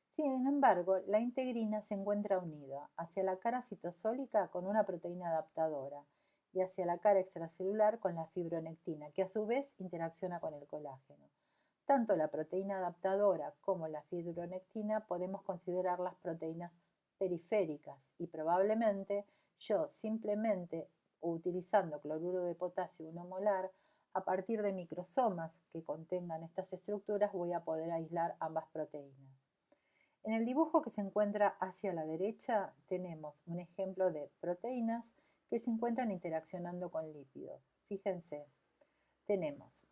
Sin embargo, la integrina se encuentra unida hacia la cara citosólica con una proteína adaptadora y hacia la cara extracelular con la fibronectina, que a su vez interacciona con el colágeno. Tanto la proteína adaptadora como la fibronectina podemos considerarlas proteínas periféricas y probablemente yo simplemente utilizando cloruro de potasio 1 molar, a partir de microsomas que contengan estas estructuras voy a poder aislar ambas proteínas. En el dibujo que se encuentra hacia la derecha tenemos un ejemplo de proteínas que se encuentran interaccionando con lípidos. Fíjense, tenemos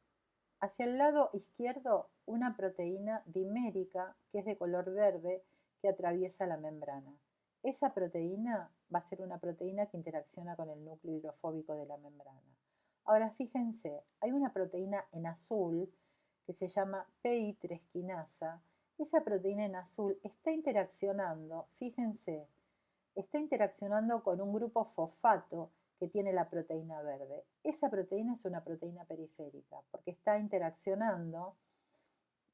hacia el lado izquierdo una proteína dimérica que es de color verde que atraviesa la membrana. Esa proteína va a ser una proteína que interacciona con el núcleo hidrofóbico de la membrana. Ahora fíjense, hay una proteína en azul que se llama PI3 quinasa. Esa proteína en azul está interaccionando, fíjense, está interaccionando con un grupo fosfato que tiene la proteína verde. Esa proteína es una proteína periférica porque está interaccionando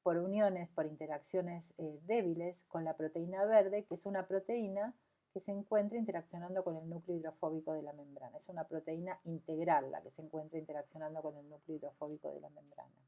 por uniones, por interacciones débiles con la proteína verde, que es una proteína que se encuentra interaccionando con el núcleo hidrofóbico de la membrana. Es una proteína integral la que se encuentra interaccionando con el núcleo hidrofóbico de la membrana.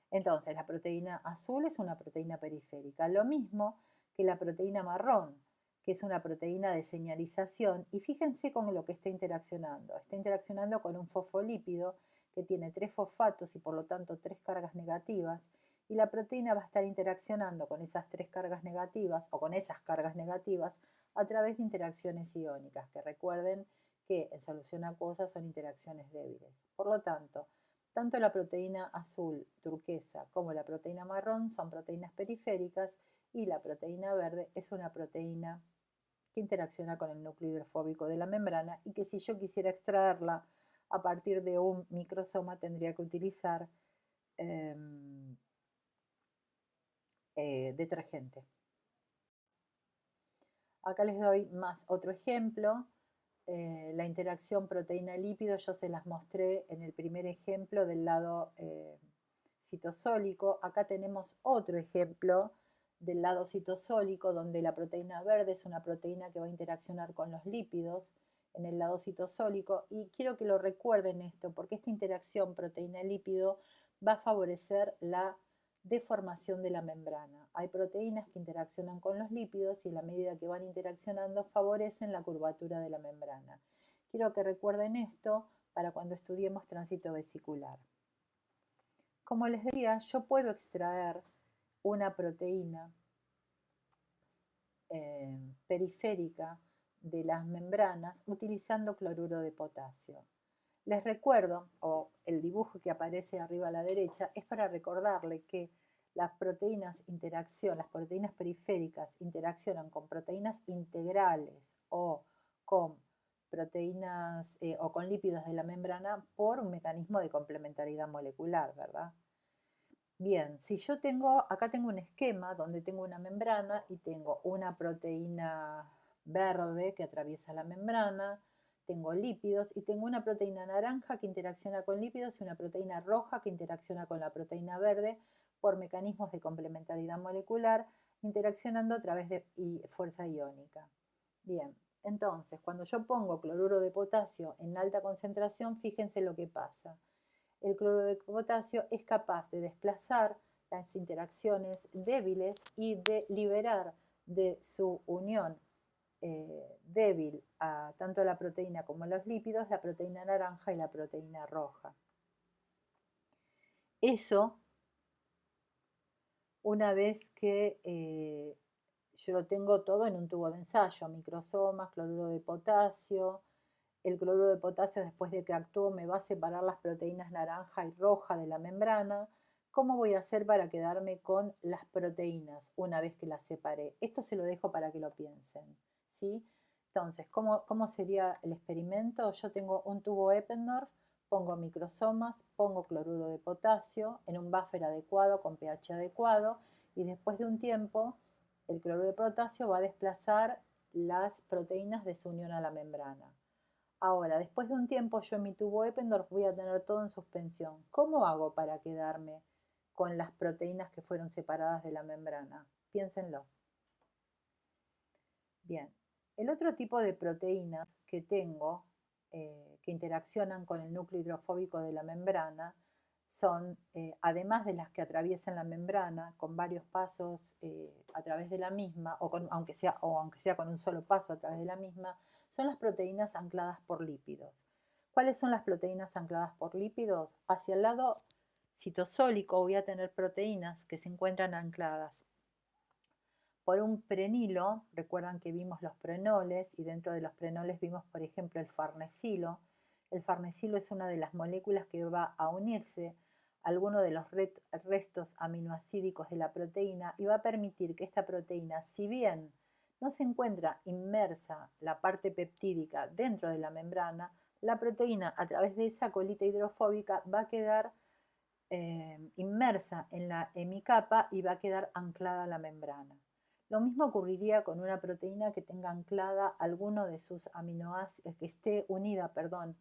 Entonces, la proteína azul es una proteína periférica, lo mismo que la proteína marrón, que es una proteína de señalización, y fíjense con lo que está interaccionando. Está interaccionando con un fosfolípido que tiene 3 fosfatos y por lo tanto 3 cargas negativas, y la proteína va a estar interaccionando con esas 3 cargas negativas o con esas cargas negativas a través de interacciones iónicas, que recuerden que en solución acuosa son interacciones débiles. Por lo tanto, tanto la proteína azul turquesa como la proteína marrón son proteínas periféricas y la proteína verde es una proteína que interacciona con el núcleo hidrofóbico de la membrana y que si yo quisiera extraerla a partir de un microsoma tendría que utilizar detergente. Acá les doy más otro ejemplo. La interacción proteína-lípido yo se las mostré en el primer ejemplo del lado citosólico. Acá tenemos otro ejemplo del lado citosólico donde la proteína verde es una proteína que va a interaccionar con los lípidos en el lado citosólico, y quiero que lo recuerden esto porque esta interacción proteína-lípido va a favorecer la deformación de la membrana. Hay proteínas que interaccionan con los lípidos y en la medida que van interaccionando favorecen la curvatura de la membrana. Quiero que recuerden esto para cuando estudiemos tránsito vesicular. Como les decía, yo puedo extraer una proteína periférica de las membranas utilizando cloruro de potasio. Les recuerdo, o el dibujo que aparece arriba a la derecha, es para recordarle que las proteínas periféricas interaccionan con proteínas integrales o con proteínas o con lípidos de la membrana por un mecanismo de complementariedad molecular, ¿verdad? Bien, si yo acá tengo un esquema donde tengo una membrana y tengo una proteína verde que atraviesa la membrana, tengo lípidos y tengo una proteína naranja que interacciona con lípidos y una proteína roja que interacciona con la proteína verde por mecanismos de complementariedad molecular, interaccionando a través de fuerza iónica. Bien, entonces cuando yo pongo cloruro de potasio en alta concentración, fíjense lo que pasa. El cloruro de potasio es capaz de desplazar las interacciones débiles y de liberar de su unión débil a tanto la proteína como los lípidos, la proteína naranja y la proteína roja. Eso, una vez que yo lo tengo todo en un tubo de ensayo, microsomas, cloruro de potasio. El cloruro de potasio, después de que actúe, me va a separar las proteínas naranja y roja de la membrana. ¿Cómo voy a hacer para quedarme con las proteínas una vez que las separé? Esto se lo dejo para que lo piensen, ¿sí? Entonces, ¿cómo sería el experimento? Yo tengo un tubo Eppendorf, pongo microsomas, pongo cloruro de potasio en un buffer adecuado con pH adecuado, y después de un tiempo el cloruro de potasio va a desplazar las proteínas de su unión a la membrana. Ahora, después de un tiempo, yo en mi tubo Eppendorf voy a tener todo en suspensión. ¿Cómo hago para quedarme con las proteínas que fueron separadas de la membrana? Piénsenlo. Bien, el otro tipo de proteínas que tengo que interaccionan con el núcleo hidrofóbico de la membrana son, además de las que atraviesan la membrana con varios pasos a través de la misma, aunque sea con un solo paso a través de la misma, son las proteínas ancladas por lípidos. ¿Cuáles son las proteínas ancladas por lípidos? Hacia el lado citosólico voy a tener proteínas que se encuentran ancladas por un prenilo. Recuerdan que vimos los prenoles y dentro de los prenoles vimos, por ejemplo, el farnesilo. El farnesilo es una de las moléculas que va a unirse a alguno de los restos aminoácidos de la proteína y va a permitir que esta proteína, si bien no se encuentra inmersa la parte peptídica dentro de la membrana, la proteína a través de esa colita hidrofóbica va a quedar inmersa en la hemicapa y va a quedar anclada a la membrana. Lo mismo ocurriría con una proteína que tenga anclada alguno de sus aminoácidos, que esté unida, perdón,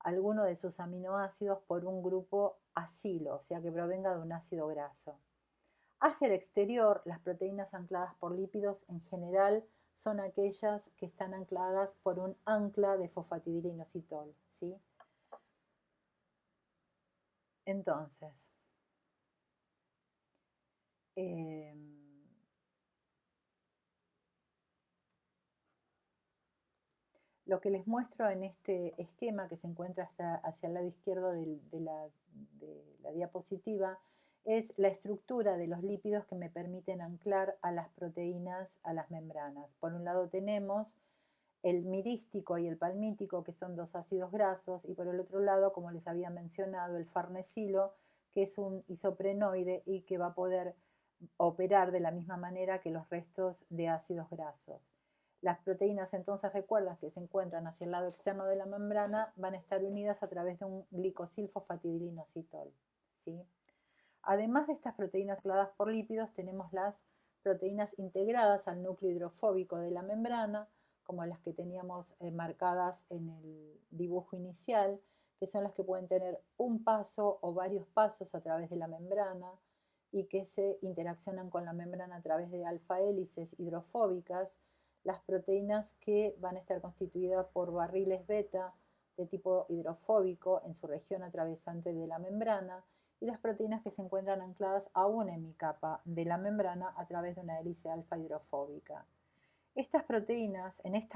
alguno de sus aminoácidos por un grupo acilo, o sea que provenga de un ácido graso. Hacia el exterior, las proteínas ancladas por lípidos en general son aquellas que están ancladas por un ancla de fosfatidilinositol, ¿sí? Entonces, eh, lo que les muestro en este esquema que se encuentra hacia el lado izquierdo de la diapositiva es la estructura de los lípidos que me permiten anclar a las proteínas a las membranas. Por un lado tenemos el mirístico y el palmítico, que son dos ácidos grasos, y por el otro lado, como les había mencionado, el farnesilo, que es un isoprenoide y que va a poder operar de la misma manera que los restos de ácidos grasos. Las proteínas, entonces, recuerdan que se encuentran hacia el lado externo de la membrana, van a estar unidas a través de un glicosilfosfatidilinositol, ¿sí? Además de estas proteínas ancladas por lípidos, tenemos las proteínas integradas al núcleo hidrofóbico de la membrana, como las que teníamos marcadas en el dibujo inicial, que son las que pueden tener un paso o varios pasos a través de la membrana y que se interaccionan con la membrana a través de alfa hélices hidrofóbicas, las proteínas que van a estar constituidas por barriles beta de tipo hidrofóbico en su región atravesante de la membrana, y las proteínas que se encuentran ancladas a una hemicapa de la membrana a través de una hélice alfa hidrofóbica. En estas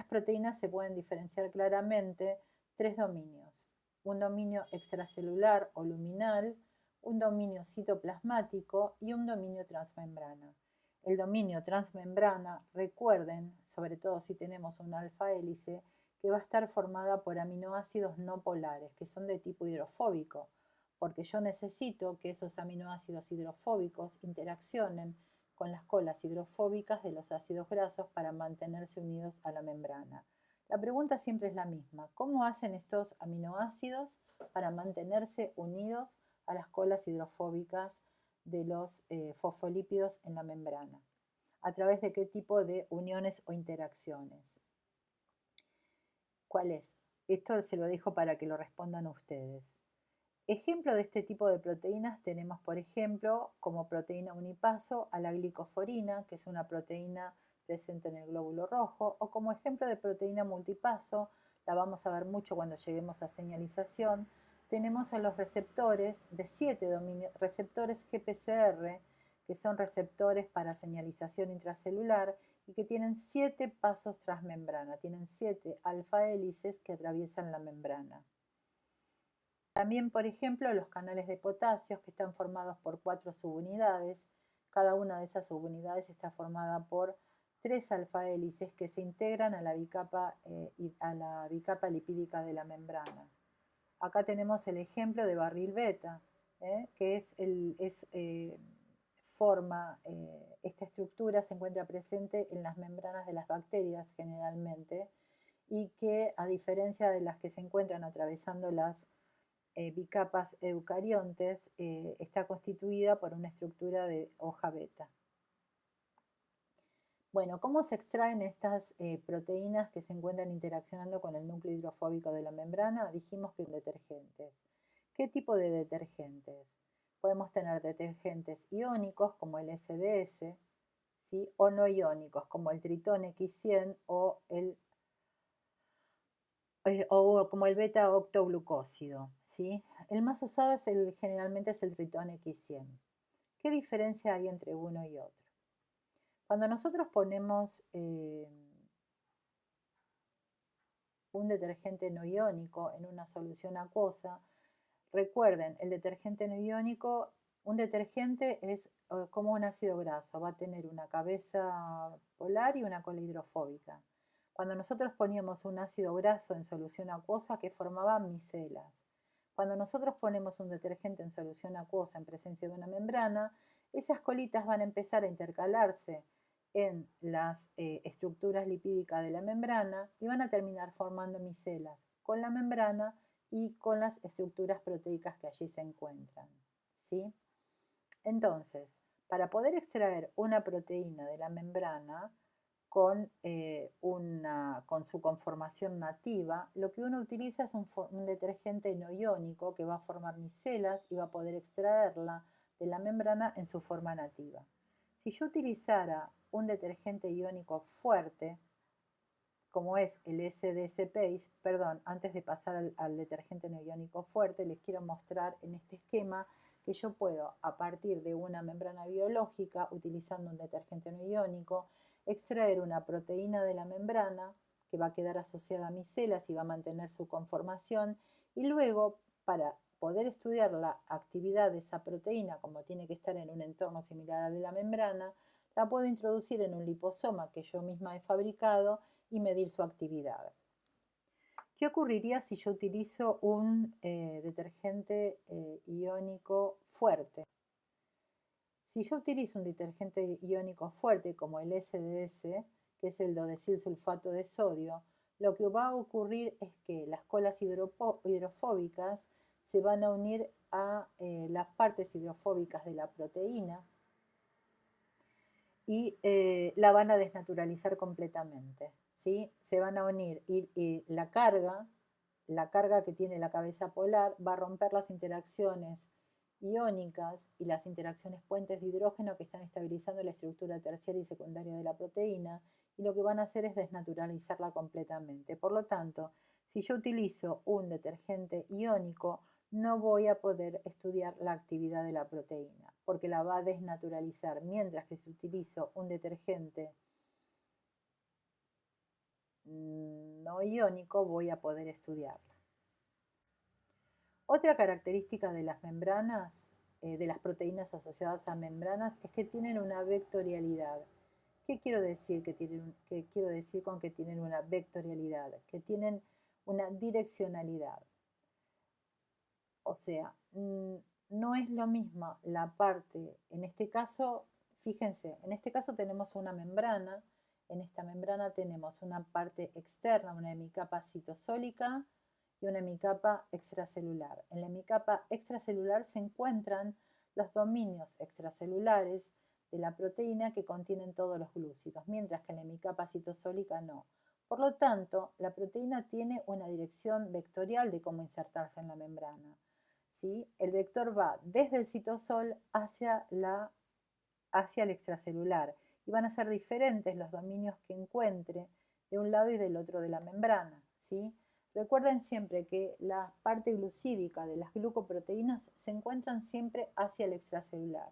proteínas se pueden diferenciar claramente tres dominios: un dominio extracelular o luminal, un dominio citoplasmático y un dominio transmembrana. El dominio transmembrana, recuerden, sobre todo si tenemos una alfa hélice, que va a estar formada por aminoácidos no polares, que son de tipo hidrofóbico, porque yo necesito que esos aminoácidos hidrofóbicos interaccionen con las colas hidrofóbicas de los ácidos grasos para mantenerse unidos a la membrana. La pregunta siempre es la misma: ¿cómo hacen estos aminoácidos para mantenerse unidos a las colas hidrofóbicas de los fosfolípidos en la membrana? ¿A través de qué tipo de uniones o interacciones? ¿Cuál es? Esto se lo dejo para que lo respondan ustedes. Ejemplo de este tipo de proteínas tenemos, por ejemplo, como proteína unipaso a la glicoforina, que es una proteína presente en el glóbulo rojo, o como ejemplo de proteína multipaso, la vamos a ver mucho cuando lleguemos a señalización, tenemos a los receptores de 7 receptores GPCR, que son receptores para señalización intracelular y que tienen 7 pasos transmembrana, tienen 7 alfa hélices que atraviesan la membrana. También, por ejemplo, los canales de potasios, que están formados por 4 subunidades. Cada una de esas subunidades está formada por 3 alfa hélices que se integran a la bicapa lipídica de la membrana. Acá tenemos el ejemplo de barril beta, que esta estructura se encuentra presente en las membranas de las bacterias generalmente, y que, a diferencia de las que se encuentran atravesando las bicapas eucariontes, está constituida por una estructura de hoja beta. Bueno, ¿cómo se extraen estas proteínas que se encuentran interaccionando con el núcleo hidrofóbico de la membrana? Dijimos que detergentes. ¿Qué tipo de detergentes? Podemos tener detergentes iónicos como el SDS, ¿sí? O no iónicos como el Tritón X100 o como el beta-octoglucósido, ¿sí? El más usado generalmente es el Tritón X100. ¿Qué diferencia hay entre uno y otro? Cuando nosotros ponemos un detergente no iónico en una solución acuosa, recuerden, el detergente no iónico, un detergente es como un ácido graso, va a tener una cabeza polar y una cola hidrofóbica. Cuando nosotros poníamos un ácido graso en solución acuosa, que formaban micelas. Cuando nosotros ponemos un detergente en solución acuosa en presencia de una membrana, esas colitas van a empezar a intercalarse en las estructuras lipídicas de la membrana y van a terminar formando micelas con la membrana y con las estructuras proteicas que allí se encuentran, ¿sí? Entonces, para poder extraer una proteína de la membrana con su conformación nativa, lo que uno utiliza es un detergente no iónico que va a formar micelas y va a poder extraerla de la membrana en su forma nativa. Si yo utilizara un detergente iónico fuerte, como es el SDS Page, perdón, antes de pasar al detergente no iónico fuerte, les quiero mostrar en este esquema que yo puedo, a partir de una membrana biológica, utilizando un detergente no iónico, extraer una proteína de la membrana que va a quedar asociada a mis células y va a mantener su conformación, y luego, para poder estudiar la actividad de esa proteína, como tiene que estar en un entorno similar al de la membrana, la puedo introducir en un liposoma que yo misma he fabricado y medir su actividad. ¿Qué ocurriría si yo utilizo un detergente iónico fuerte? Si yo utilizo un detergente iónico fuerte como el SDS, que es el dodecilsulfato de sodio, lo que va a ocurrir es que las colas hidrofóbicas se van a unir a las partes hidrofóbicas de la proteína y la van a desnaturalizar completamente, ¿sí? Se van a unir y la carga que tiene la cabeza polar va a romper las interacciones iónicas y las interacciones puentes de hidrógeno que están estabilizando la estructura terciaria y secundaria de la proteína, y lo que van a hacer es desnaturalizarla completamente. Por lo tanto, si yo utilizo un detergente iónico, no voy a poder estudiar la actividad de la proteína, porque la va a desnaturalizar, mientras que si utilizo un detergente no iónico, voy a poder estudiarla. Otra característica de las membranas, de las proteínas asociadas a membranas, es que tienen una vectorialidad. ¿Qué quiero decir qué quiero decir con que tienen una vectorialidad? Que tienen una direccionalidad. O sea, no es lo mismo la parte, en este caso, fíjense, en este caso tenemos una membrana, en esta membrana tenemos una parte externa, una hemicapa citosólica y una hemicapa extracelular. En la hemicapa extracelular se encuentran los dominios extracelulares de la proteína que contienen todos los glúcidos, mientras que en la hemicapa citosólica no. Por lo tanto, la proteína tiene una dirección vectorial de cómo insertarse en la membrana. ¿Sí? El vector va desde el citosol hacia el extracelular, y van a ser diferentes los dominios que encuentre de un lado y del otro de la membrana. ¿Sí? Recuerden siempre que la parte glucídica de las glucoproteínas se encuentran siempre hacia el extracelular.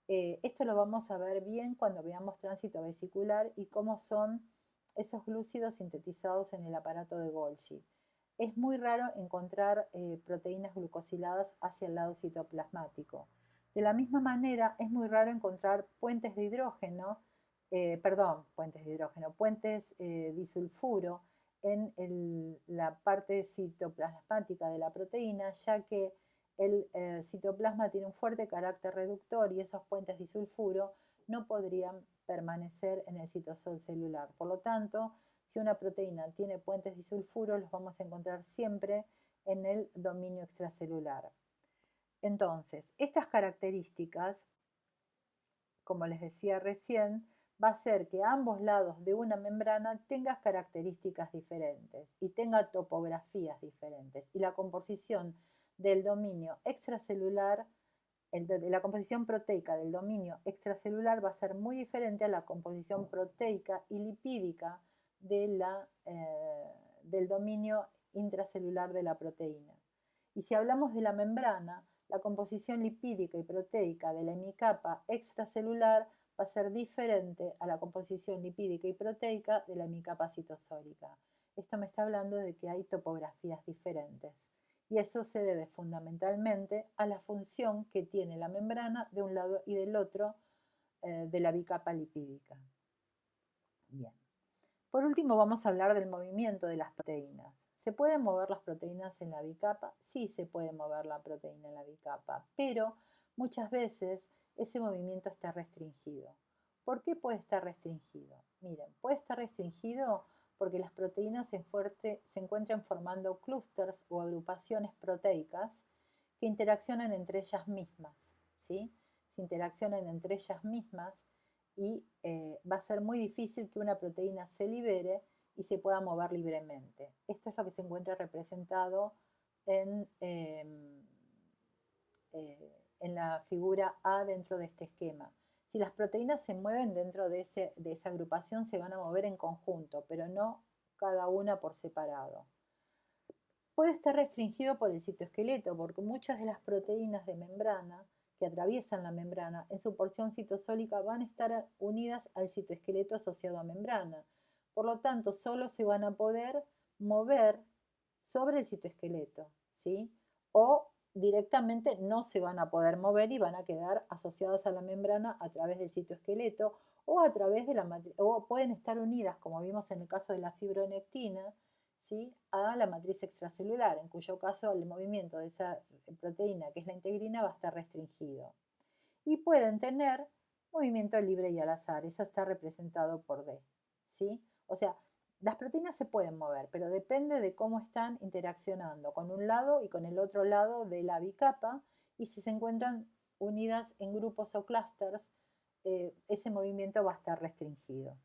Esto lo vamos a ver bien cuando veamos tránsito vesicular y cómo son esos glúcidos sintetizados en el aparato de Golgi. Es muy raro encontrar proteínas glucosiladas hacia el lado citoplasmático. De la misma manera, es muy raro encontrar puentes de hidrógeno, puentes disulfuro en la parte citoplasmática de la proteína, ya que el citoplasma tiene un fuerte carácter reductor y esos puentes disulfuro no podrían permanecer en el citosol celular. Por lo tanto, si una proteína tiene puentes disulfuro, los vamos a encontrar siempre en el dominio extracelular. Entonces, estas características, como les decía recién, va a hacer que ambos lados de una membrana tengan características diferentes y tenga topografías diferentes. Y la composición del dominio extracelular, la composición proteica del dominio extracelular va a ser muy diferente a la composición proteica y lipídica del dominio intracelular de la proteína. Y si hablamos de la membrana, la composición lipídica y proteica de la hemicapa extracelular va a ser diferente a la composición lipídica y proteica de la hemicapa citosólica. Esto me está hablando de que hay topografías diferentes. Y eso se debe fundamentalmente a la función que tiene la membrana de un lado y del otro de la bicapa lipídica. Bien. Por último, vamos a hablar del movimiento de las proteínas. ¿Se pueden mover las proteínas en la bicapa? Sí, se puede mover la proteína en la bicapa, pero muchas veces ese movimiento está restringido. ¿Por qué puede estar restringido? Miren, puede estar restringido porque las proteínas se encuentran formando clústeres o agrupaciones proteicas que interaccionan entre ellas mismas, ¿sí? Se interaccionan entre ellas mismas y va a ser muy difícil que una proteína se libere y se pueda mover libremente. Esto es lo que se encuentra representado en la figura A dentro de este esquema. Si las proteínas se mueven dentro de esa agrupación, se van a mover en conjunto, pero no cada una por separado. Puede estar restringido por el citoesqueleto, porque muchas de las proteínas de membrana que atraviesan la membrana en su porción citosólica van a estar unidas al citoesqueleto asociado a membrana. Por lo tanto, solo se van a poder mover sobre el citoesqueleto, ¿sí? O directamente no se van a poder mover y van a quedar asociadas a la membrana a través del citoesqueleto o a través de o pueden estar unidas, como vimos en el caso de la fibronectina, ¿sí? A la matriz extracelular, en cuyo caso el movimiento de esa proteína, que es la integrina, va a estar restringido. Y pueden tener movimiento libre y al azar, eso está representado por D, ¿sí? O sea, las proteínas se pueden mover, pero depende de cómo están interaccionando con un lado y con el otro lado de la bicapa, y si se encuentran unidas en grupos o clústeres, ese movimiento va a estar restringido.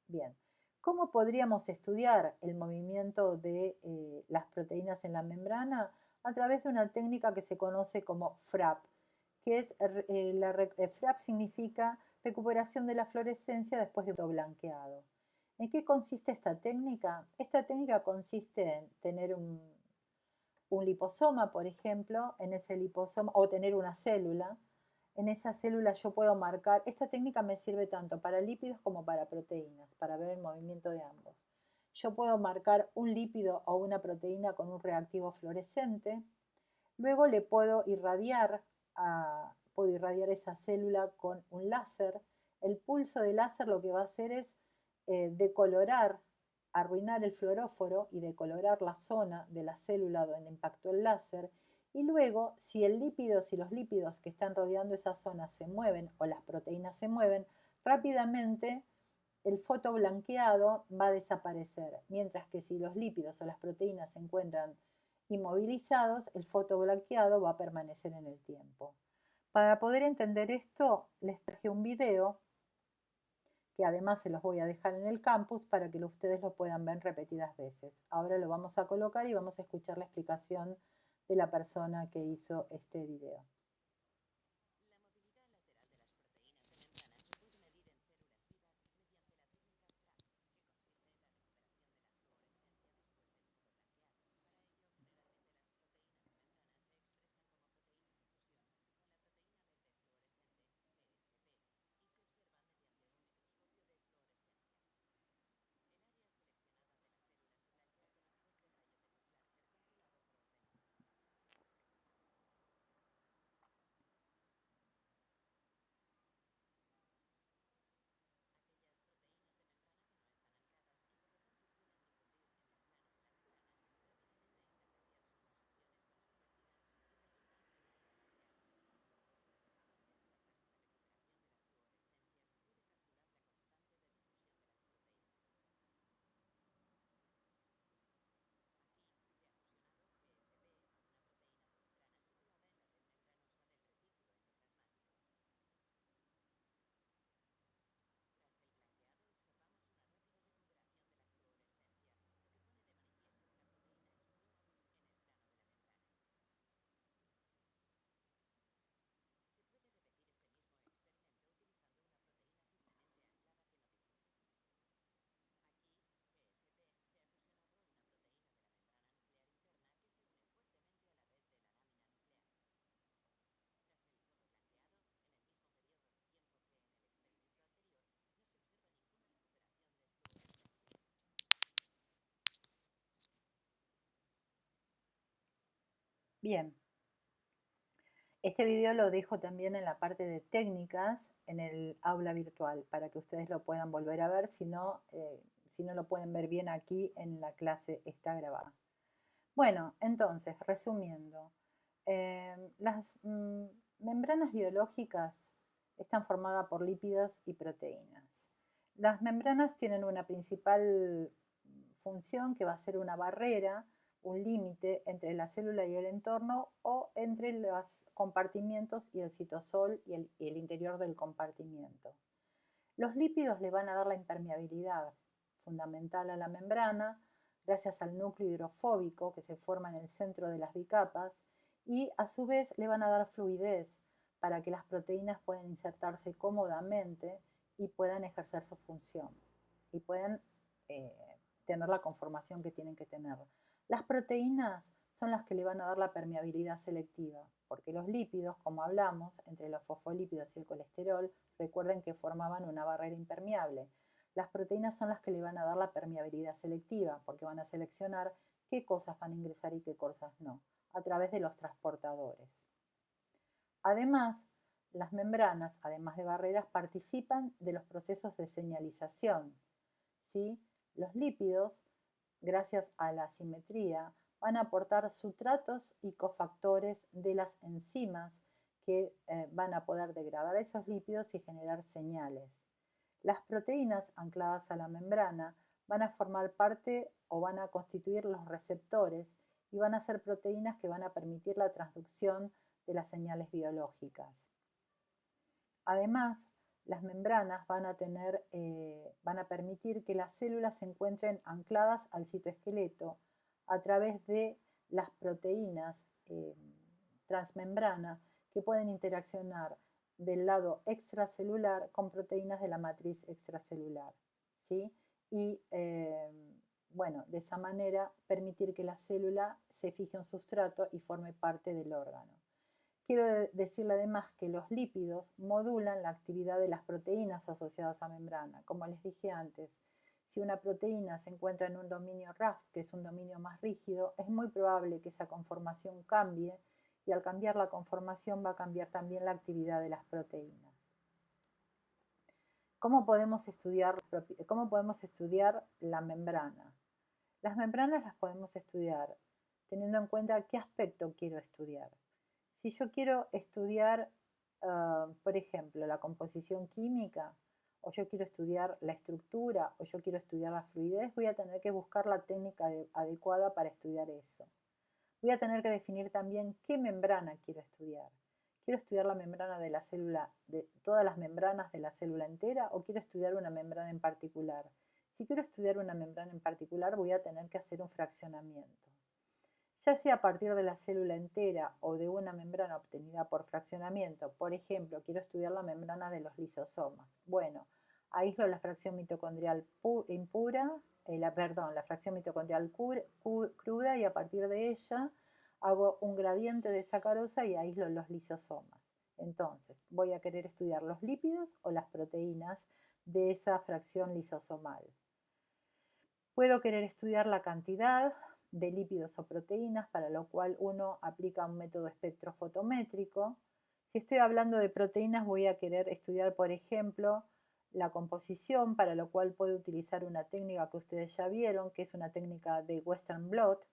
Bien, ¿cómo podríamos estudiar el movimiento de las proteínas en la membrana? A través de una técnica que se conoce como FRAP, que es, FRAP significa recuperación de la fluorescencia después de blanqueado. ¿En qué consiste esta técnica? Esta técnica consiste en tener un liposoma, por ejemplo, en ese liposoma, o tener una célula. En esa célula yo puedo marcar, esta técnica me sirve tanto para lípidos como para proteínas, para ver el movimiento de ambos. Yo puedo marcar un lípido o una proteína con un reactivo fluorescente, luego le puedo irradiar esa célula con un láser. El pulso de láser lo que va a hacer es decolorar, arruinar el fluoróforo y decolorar la zona de la célula donde impactó el láser. Y luego, si los lípidos que están rodeando esa zona se mueven o las proteínas se mueven, rápidamente el fotoblanqueado va a desaparecer, mientras que si los lípidos o las proteínas se encuentran inmovilizados, el fotoblanqueado va a permanecer en el tiempo. Para poder entender esto, les traje un video que además se los voy a dejar en el campus para que ustedes lo puedan ver repetidas veces. Ahora lo vamos a colocar y vamos a escuchar la explicación de la persona que hizo este video. Bien, este video lo dejo también en la parte de técnicas en el aula virtual para que ustedes lo puedan volver a ver, si no lo pueden ver bien aquí en la clase está grabada. Bueno, entonces, resumiendo, las membranas biológicas están formadas por lípidos y proteínas. Las membranas tienen una principal función que va a ser una barrera, un límite entre la célula y el entorno o entre los compartimientos y el citosol y el interior del compartimiento. Los lípidos le van a dar la impermeabilidad fundamental a la membrana gracias al núcleo hidrofóbico que se forma en el centro de las bicapas y a su vez le van a dar fluidez para que las proteínas puedan insertarse cómodamente y puedan ejercer su función y puedan eh, tener la conformación que tienen que tener. Las proteínas son las que le van a dar la permeabilidad selectiva, porque los lípidos, como hablamos, entre los fosfolípidos y el colesterol, recuerden que formaban una barrera impermeable. Las proteínas son las que le van a dar la permeabilidad selectiva, porque van a seleccionar qué cosas van a ingresar y qué cosas no, a través de los transportadores. Además, las membranas, además de barreras, participan de los procesos de señalización, ¿sí? Los lípidos, gracias a la simetría, van a aportar sustratos y cofactores de las enzimas que van a poder degradar esos lípidos y generar señales. Las proteínas ancladas a la membrana van a formar parte o van a constituir los receptores y van a ser proteínas que van a permitir la transducción de las señales biológicas. Además, las membranas van a permitir que las células se encuentren ancladas al citoesqueleto a través de las proteínas transmembrana que pueden interaccionar del lado extracelular con proteínas de la matriz extracelular, ¿sí? Y bueno, de esa manera permitir que la célula se fije un sustrato y forme parte del órgano. Quiero decirle además que los lípidos modulan la actividad de las proteínas asociadas a membrana. Como les dije antes, si una proteína se encuentra en un dominio RAFS, que es un dominio más rígido, es muy probable que esa conformación cambie y al cambiar la conformación va a cambiar también la actividad de las proteínas. ¿Cómo podemos estudiar la membrana? Las membranas las podemos estudiar teniendo en cuenta qué aspecto quiero estudiar. Si yo quiero estudiar, por ejemplo, la composición química, o yo quiero estudiar la estructura, o yo quiero estudiar la fluidez, voy a tener que buscar la técnica adecuada para estudiar eso. Voy a tener que definir también qué membrana quiero estudiar. ¿Quiero estudiar la membrana de la célula, de todas las membranas de la célula entera, o quiero estudiar una membrana en particular? Si quiero estudiar una membrana en particular, voy a tener que hacer un fraccionamiento. Ya sea a partir de la célula entera o de una membrana obtenida por fraccionamiento. Por ejemplo, quiero estudiar la membrana de los lisosomas. Bueno, aíslo la fracción mitocondrial impura, la fracción mitocondrial cruda y a partir de ella hago un gradiente de sacarosa y aíslo los lisosomas. Entonces, voy a querer estudiar los lípidos o las proteínas de esa fracción lisosomal. Puedo querer estudiar la cantidad de lípidos o proteínas, para lo cual uno aplica un método espectrofotométrico. Si estoy hablando de proteínas, voy a querer estudiar, por ejemplo, la composición, para lo cual puedo utilizar una técnica que ustedes ya vieron, que es una técnica de Western blot,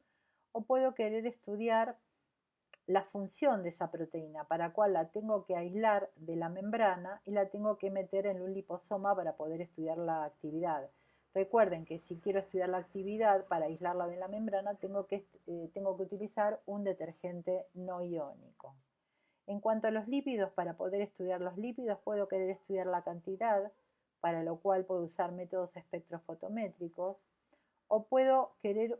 o puedo querer estudiar la función de esa proteína, para la cual la tengo que aislar de la membrana y la tengo que meter en un liposoma para poder estudiar la actividad. Recuerden que si quiero estudiar la actividad para aislarla de la membrana, tengo que utilizar un detergente no iónico. En cuanto a los lípidos, para poder estudiar los lípidos, puedo querer estudiar la cantidad, para lo cual puedo usar métodos espectrofotométricos, o puedo querer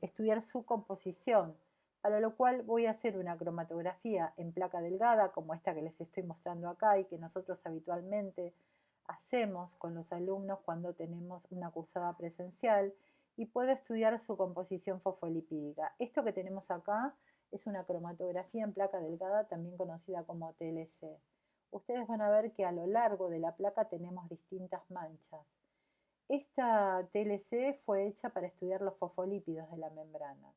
estudiar su composición, para lo cual voy a hacer una cromatografía en placa delgada, como esta que les estoy mostrando acá y que nosotros habitualmente hacemos con los alumnos cuando tenemos una cursada presencial, y puedo estudiar su composición fosfolipídica. Esto que tenemos acá es una cromatografía en placa delgada, también conocida como TLC. Ustedes van a ver que a lo largo de la placa tenemos distintas manchas. Esta TLC fue hecha para estudiar los fosfolípidos de la membrana.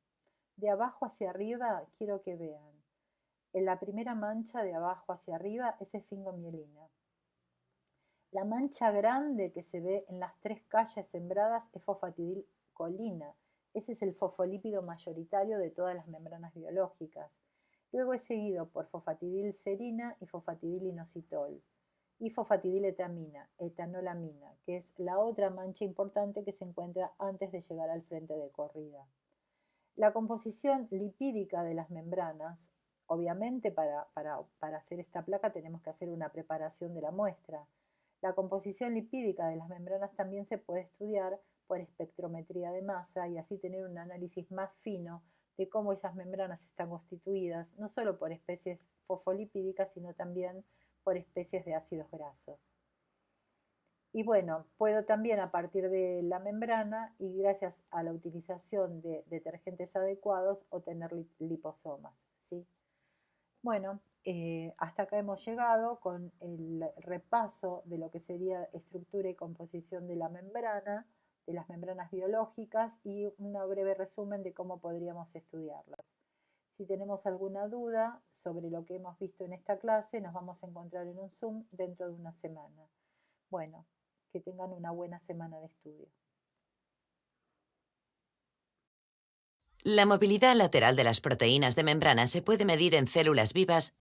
De abajo hacia arriba quiero que vean. En la primera mancha de abajo hacia arriba es esfingomielina. La mancha grande que se ve en las tres calles sembradas es fosfatidilcolina. Ese es el fosfolípido mayoritario de todas las membranas biológicas. Luego es seguido por fosfatidilserina y fosfatidilinositol. Y fosfatidiletamina, etanolamina, que es la otra mancha importante que se encuentra antes de llegar al frente de corrida. La composición lipídica de las membranas, obviamente para hacer esta placa tenemos que hacer una preparación de la muestra. La composición lipídica de las membranas también se puede estudiar por espectrometría de masa y así tener un análisis más fino de cómo esas membranas están constituidas, no solo por especies fosfolipídicas, sino también por especies de ácidos grasos. Y bueno, puedo también a partir de la membrana y gracias a la utilización de detergentes adecuados obtener liposomas, ¿sí? Bueno, hasta acá hemos llegado con el repaso de lo que sería estructura y composición de la membrana, de las membranas biológicas y un breve resumen de cómo podríamos estudiarlas. Si tenemos alguna duda sobre lo que hemos visto en esta clase, nos vamos a encontrar en un Zoom dentro de una semana. Bueno, que tengan una buena semana de estudio. La movilidad lateral de las proteínas de membrana se puede medir en células vivas